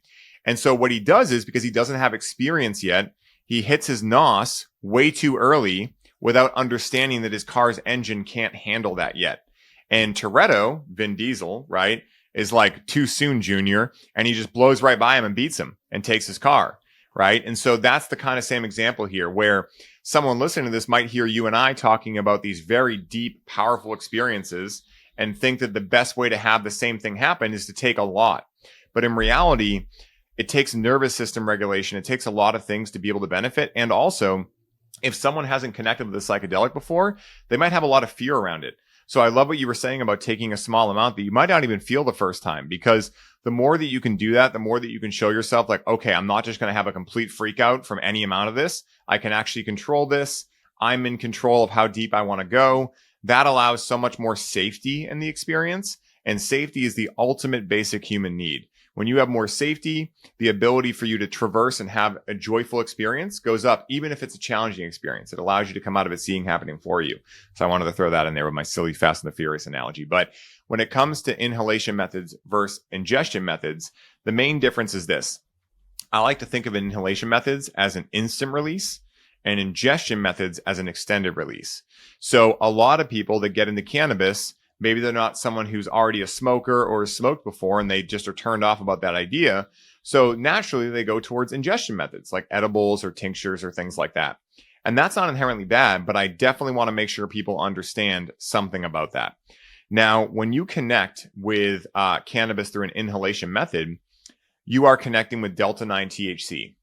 And so what he does is, because he doesn't have experience yet, he hits his NOS way too early without understanding that his car's engine can't handle that yet. And Toretto, Vin Diesel, right, is like too soon junior, and he just blows right by him and beats him and takes his car, right? And so that's the kind of same example here where someone listening to this might hear you and I talking about these very deep, powerful experiences and think that the best way to have the same thing happen is to take a lot. But in reality, it takes nervous system regulation. It takes a lot of things to be able to benefit. And also, if someone hasn't connected with a psychedelic before, they might have a lot of fear around it. So I love what you were saying about taking a small amount that you might not even feel the first time, because the more that you can do that, the more that you can show yourself like, okay, I'm not just going to have a complete freak out from any amount of this. I can actually control this. I'm in control of how deep I want to go. That allows so much more safety in the experience. And safety is the ultimate basic human need. When you have more safety, the ability for you to traverse and have a joyful experience goes up, even if it's a challenging experience. It allows you to come out of it seeing happening for you. So I wanted to throw that in there with my silly Fast and the Furious analogy. But when it comes to inhalation methods versus ingestion methods, the main difference is this. I like to think of inhalation methods as an instant release and ingestion methods as an extended release. So a lot of people that get into cannabis, maybe they're not someone who's already a smoker or has smoked before and they just are turned off about that idea. So naturally they go towards ingestion methods like edibles or tinctures or things like that. And that's not inherently bad, but I definitely want to make sure people understand something about that. Now, when you connect with cannabis through an inhalation method, you are connecting with delta-9 THC.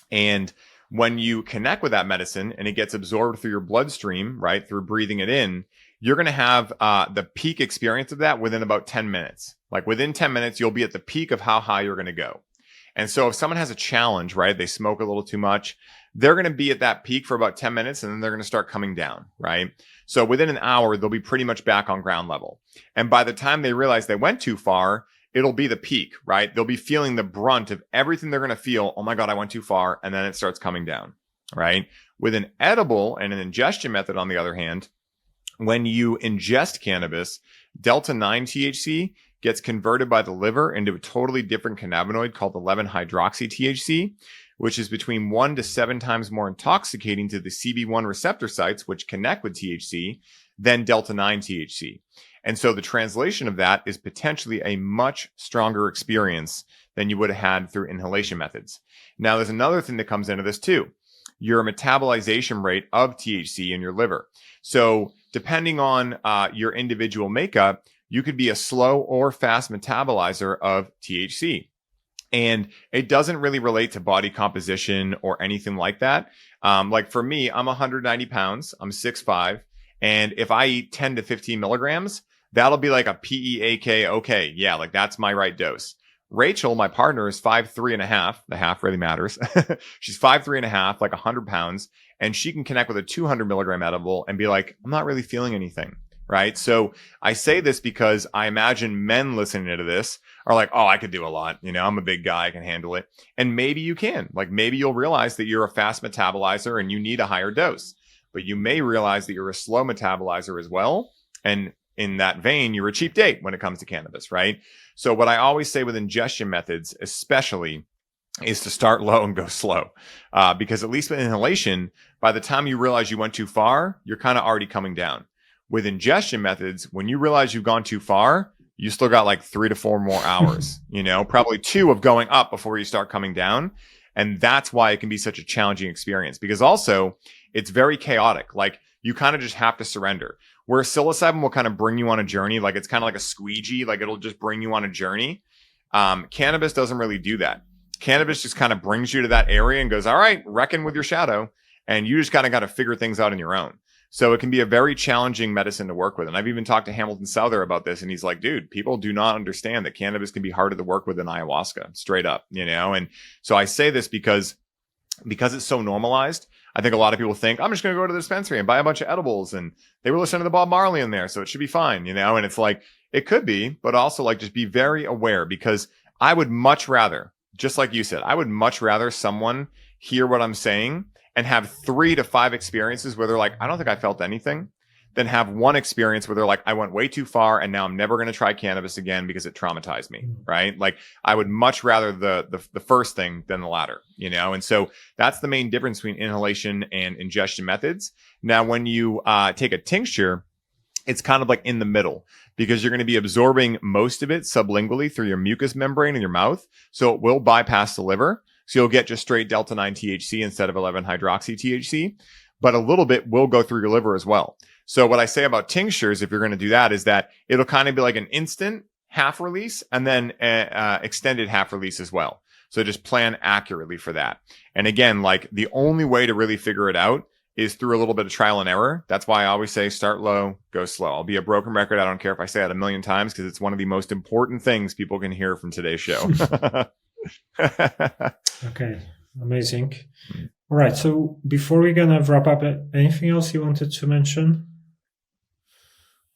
And when you connect with that medicine and it gets absorbed through your bloodstream, right, through breathing it in, you're going to have the peak experience of that within about 10 minutes. Like within 10 minutes, you'll be at the peak of how high you're going to go. And so if someone has a challenge, right, they smoke a little too much, they're going to be at that peak for about 10 minutes and then they're going to start coming down, right? So within an hour, they'll be pretty much back on ground level. And by the time they realize they went too far, it'll be the peak, right? They'll be feeling the brunt of everything they're going to feel. Oh my God, I went too far. And then it starts coming down, right? With an edible and an ingestion method, on the other hand, when you ingest cannabis, delta-9 THC gets converted by the liver into a totally different cannabinoid called 11-hydroxy-THC, which is between 1 to 7 times more intoxicating to the CB1 receptor sites, which connect with THC, than delta-9 THC. And so the translation of that is potentially a much stronger experience than you would have had through inhalation methods. Now, there's another thing that comes into this too. Your metabolization rate of THC in your liver. So depending on your individual makeup, you could be a slow or fast metabolizer of THC. And it doesn't really relate to body composition or anything like that. Like for me, I'm 190 pounds, I'm 6'5", and if I eat 10 to 15 milligrams, that'll be like a PEAK, okay, yeah, like that's my right dose. Rachel, my partner, is 5'3.5". The half really matters. She's 5'3.5", like 100 pounds, and she can connect with a 200 milligram edible and be like, I'm not really feeling anything, right? So I say this because I imagine men listening to this are like, oh, I could do a lot. You know, I'm a big guy, I can handle it. And maybe you can. Like maybe you'll realize that you're a fast metabolizer and you need a higher dose. But you may realize that you're a slow metabolizer as well. And in that vein, you're a cheap date when it comes to cannabis, right? So what I always say with ingestion methods, especially, is to start low and go slow. Because at least with inhalation, by the time you realize you went too far, you're kind of already coming down. With ingestion methods, when you realize you've gone too far, you still got like 3 to 4 more hours, you know, probably 2 of going up before you start coming down. And that's why it can be such a challenging experience, because also it's very chaotic. Like you kind of just have to surrender. Where psilocybin will kind of bring you on a journey, like it's kind of like a squeegee, like it'll just bring you on a journey. Cannabis doesn't really do that. Cannabis just kind of brings you to that area and goes, all right, reckon with your shadow. And you just kind of got to figure things out on your own. So it can be a very challenging medicine to work with. And I've even talked to Hamilton Souther about this. And he's like, dude, people do not understand that cannabis can be harder to work with than ayahuasca, straight up, you know? And so I say this because it's so normalized. I think a lot of people think, I'm just going to go to the dispensary and buy a bunch of edibles, and they were listening to Bob Marley in there, so it should be fine, and it's like, it could be, but also like just be very aware, because I would much rather, just like you said, I would much rather someone hear what I'm saying and have 3 to 5 experiences where they're like, I don't think I felt anything, than have one experience where they're like, I went way too far and now I'm never going to try cannabis again because it traumatized me, right? Like, I would much rather the first thing than the latter, And so that's the main difference between inhalation and ingestion methods. Now, when you take a tincture, it's kind of like in the middle, because you're going to be absorbing most of it sublingually through your mucous membrane in your mouth. So it will bypass the liver. So you'll get just straight delta 9 THC instead of 11 hydroxy THC, but a little bit will go through your liver as well. So what I say about tinctures, if you're going to do that, is that it'll kind of be like an instant half release and then extended half release as well. So just plan accurately for that. And again, like, the only way to really figure it out is through a little bit of trial and error. That's why I always say start low, go slow. I'll be a broken record. I don't care if I say that a million times, because it's one of the most important things people can hear from today's show. Okay, amazing. All right, so before we're going to wrap up, anything else you wanted to mention?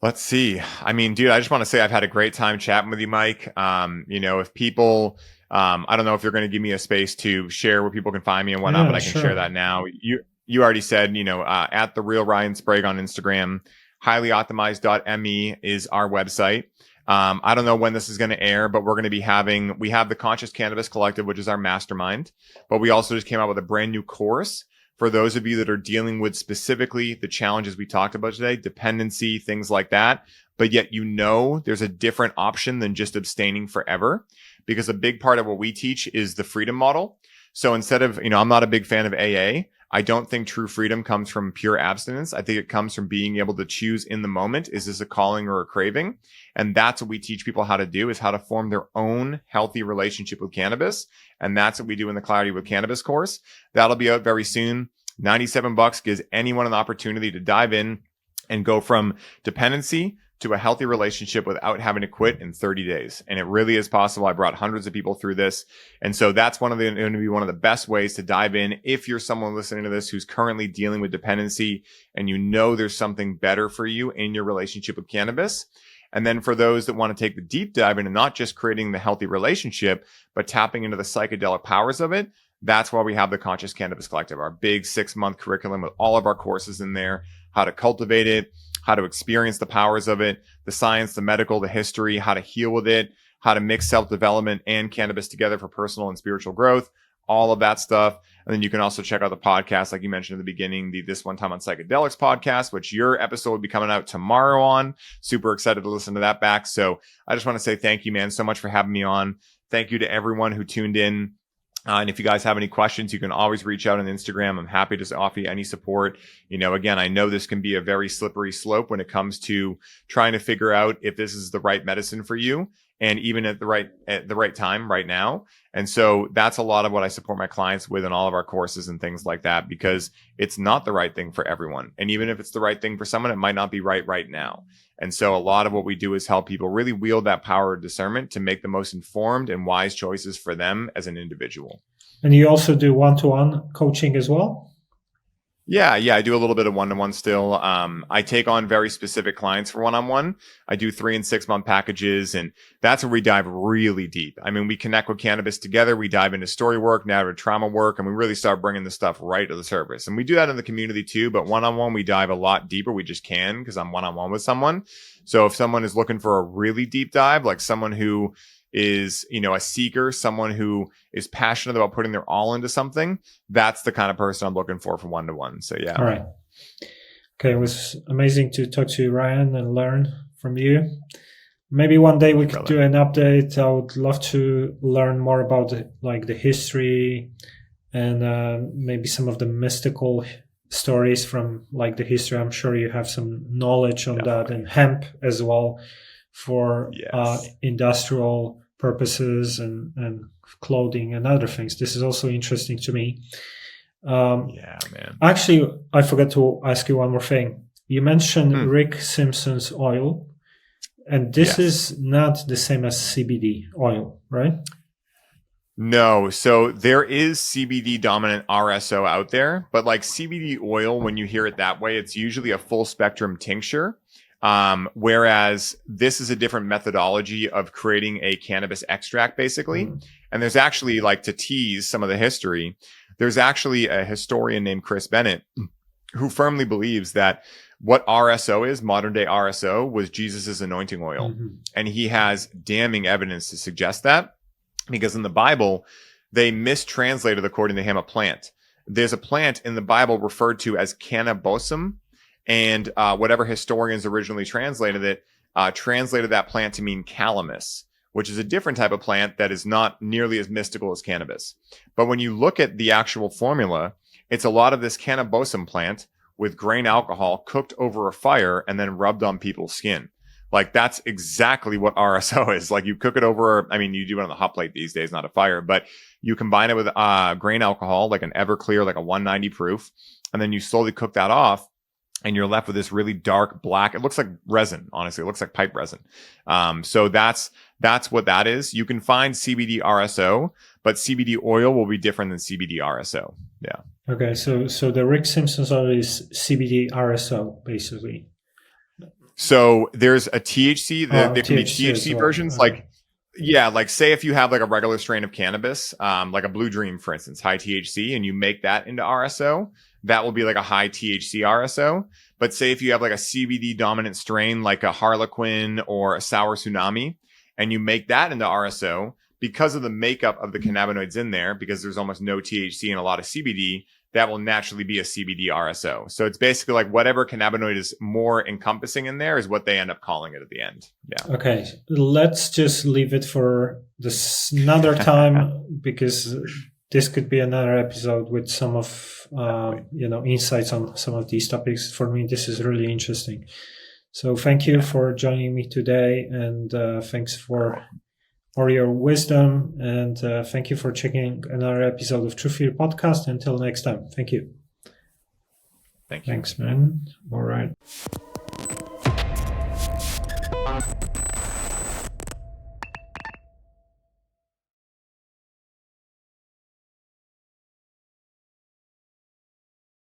Let's see. I mean, dude, I just want to say I've had a great time chatting with you, Mike. If people, I don't know if you're going to give me a space to share where people can find me and whatnot, but I can share that now. You already said, at the real Ryan Sprague on Instagram, highlyoptimized.me is our website. I don't know when this is going to air, but we have the Conscious Cannabis Collective, which is our mastermind, but we also just came out with a brand new course for those of you that are dealing with specifically the challenges we talked about today, dependency, things like that. But yet, there's a different option than just abstaining forever, because a big part of what we teach is the freedom model. So instead of, I'm not a big fan of AA. I don't think true freedom comes from pure abstinence. I think it comes from being able to choose in the moment. Is this a calling or a craving? And that's what we teach people how to do, is how to form their own healthy relationship with cannabis. And that's what we do in the Clarity with Cannabis course. That'll be out very soon. $97 gives anyone an opportunity to dive in and go from dependency to a healthy relationship without having to quit in 30 days. And it really is possible. I brought hundreds of people through this. And so that's going to be one of the best ways to dive in. If you're someone listening to this who's currently dealing with dependency and there's something better for you in your relationship with cannabis. And then for those that want to take the deep dive into not just creating the healthy relationship, but tapping into the psychedelic powers of it, that's why we have the Conscious Cannabis Collective, our big 6-month curriculum with all of our courses in there, how to cultivate it, how to experience the powers of it, the science, the medical, the history, how to heal with it, how to mix self-development and cannabis together for personal and spiritual growth, all of that stuff. And then you can also check out the podcast, like you mentioned in the beginning, This One Time on Psychedelics podcast, which your episode will be coming out tomorrow on. Super excited to listen to that back. So I just want to say thank you, man, so much for having me on. Thank you to everyone who tuned in. And if you guys have any questions, you can always reach out on Instagram. I'm happy to offer you any support. Again, I know this can be a very slippery slope when it comes to trying to figure out if this is the right medicine for you, and even at the right time right now. And so that's a lot of what I support my clients with in all of our courses and things like that, because it's not the right thing for everyone. And even if it's the right thing for someone, it might not be right now. And so a lot of what we do is help people really wield that power of discernment to make the most informed and wise choices for them as an individual. And you also do one-to-one coaching as well? Yeah, I do a little bit of one-to-one still. I take on very specific clients for one-on-one. I do 3 and 6 month packages, and that's where we dive really deep. I mean, we connect with cannabis together. We dive into story work, narrative trauma work, and we really start bringing the stuff right to the surface. And we do that in the community too, but one-on-one, we dive a lot deeper. We just can, because I'm one-on-one with someone. So if someone is looking for a really deep dive, like someone who is, a seeker, someone who is passionate about putting their all into something, that's the kind of person I'm looking for one-to-one. So yeah. All right. Okay. It was amazing to talk to you, Ryan, and learn from you. Maybe one day we could do an update. I would love to learn more about the history and maybe some of the mystical stories from the history. I'm sure you have some knowledge on that, and hemp as well for industrial purposes and clothing and other things. This is also interesting to me. Man. Actually, I forgot to ask you one more thing. You mentioned Rick Simpson's oil, and this is not the same as CBD oil, right? No, so there is CBD dominant RSO out there, but like CBD oil, when you hear it that way, it's usually a full spectrum tincture. Whereas this is a different methodology of creating a cannabis extract, basically. And there's actually, like, to tease some of the history, there's actually a historian named Chris Bennett who firmly believes that what RSO is, modern day RSO, was Jesus's anointing oil. And he has damning evidence to suggest that, because in the Bible, they mistranslated, according to him, a plant. There's a plant in the Bible referred to as cannabosum, and whatever historians originally translated it, translated that plant to mean calamus, which is a different type of plant that is not nearly as mystical as cannabis. But when you look at the actual formula, it's a lot of this cannabosum plant with grain alcohol cooked over a fire and then rubbed on people's skin. Like, that's exactly what RSO is. Like, you cook it over, I mean, you do it on the hot plate these days, not a fire, but you combine it with grain alcohol, like an Everclear, like a 190 proof, and then you slowly cook that off, and you're left with this really dark black. It looks like resin, honestly. It looks like pipe resin. So that's what that is. You can find CBD RSO, but CBD oil will be different than CBD RSO. Yeah. Okay, so the Rick Simpson's oil is CBD RSO, basically. So there's a THC. There can be THC well. versions, like, yeah, like say if you have like a regular strain of cannabis, like a Blue Dream, for instance, high THC, and you make that into RSO, that will be like a high THC RSO. But say if you have like a CBD dominant strain, like a Harlequin or a Sour Tsunami, and you make that into RSO, because of the makeup of the cannabinoids in there, because there's almost no THC and a lot of CBD, that will naturally be a CBD RSO. So it's basically like whatever cannabinoid is more encompassing in there is what they end up calling it at the end. Yeah. Okay, let's just leave it for this another time, because this could be another episode with some of insights on some of these topics. For me, this is really interesting. So thank you for joining me today, and thanks for your wisdom, and thank you for checking another episode of TruthTheory podcast. Until next time, thank you. Thank you. Thanks, man. All right.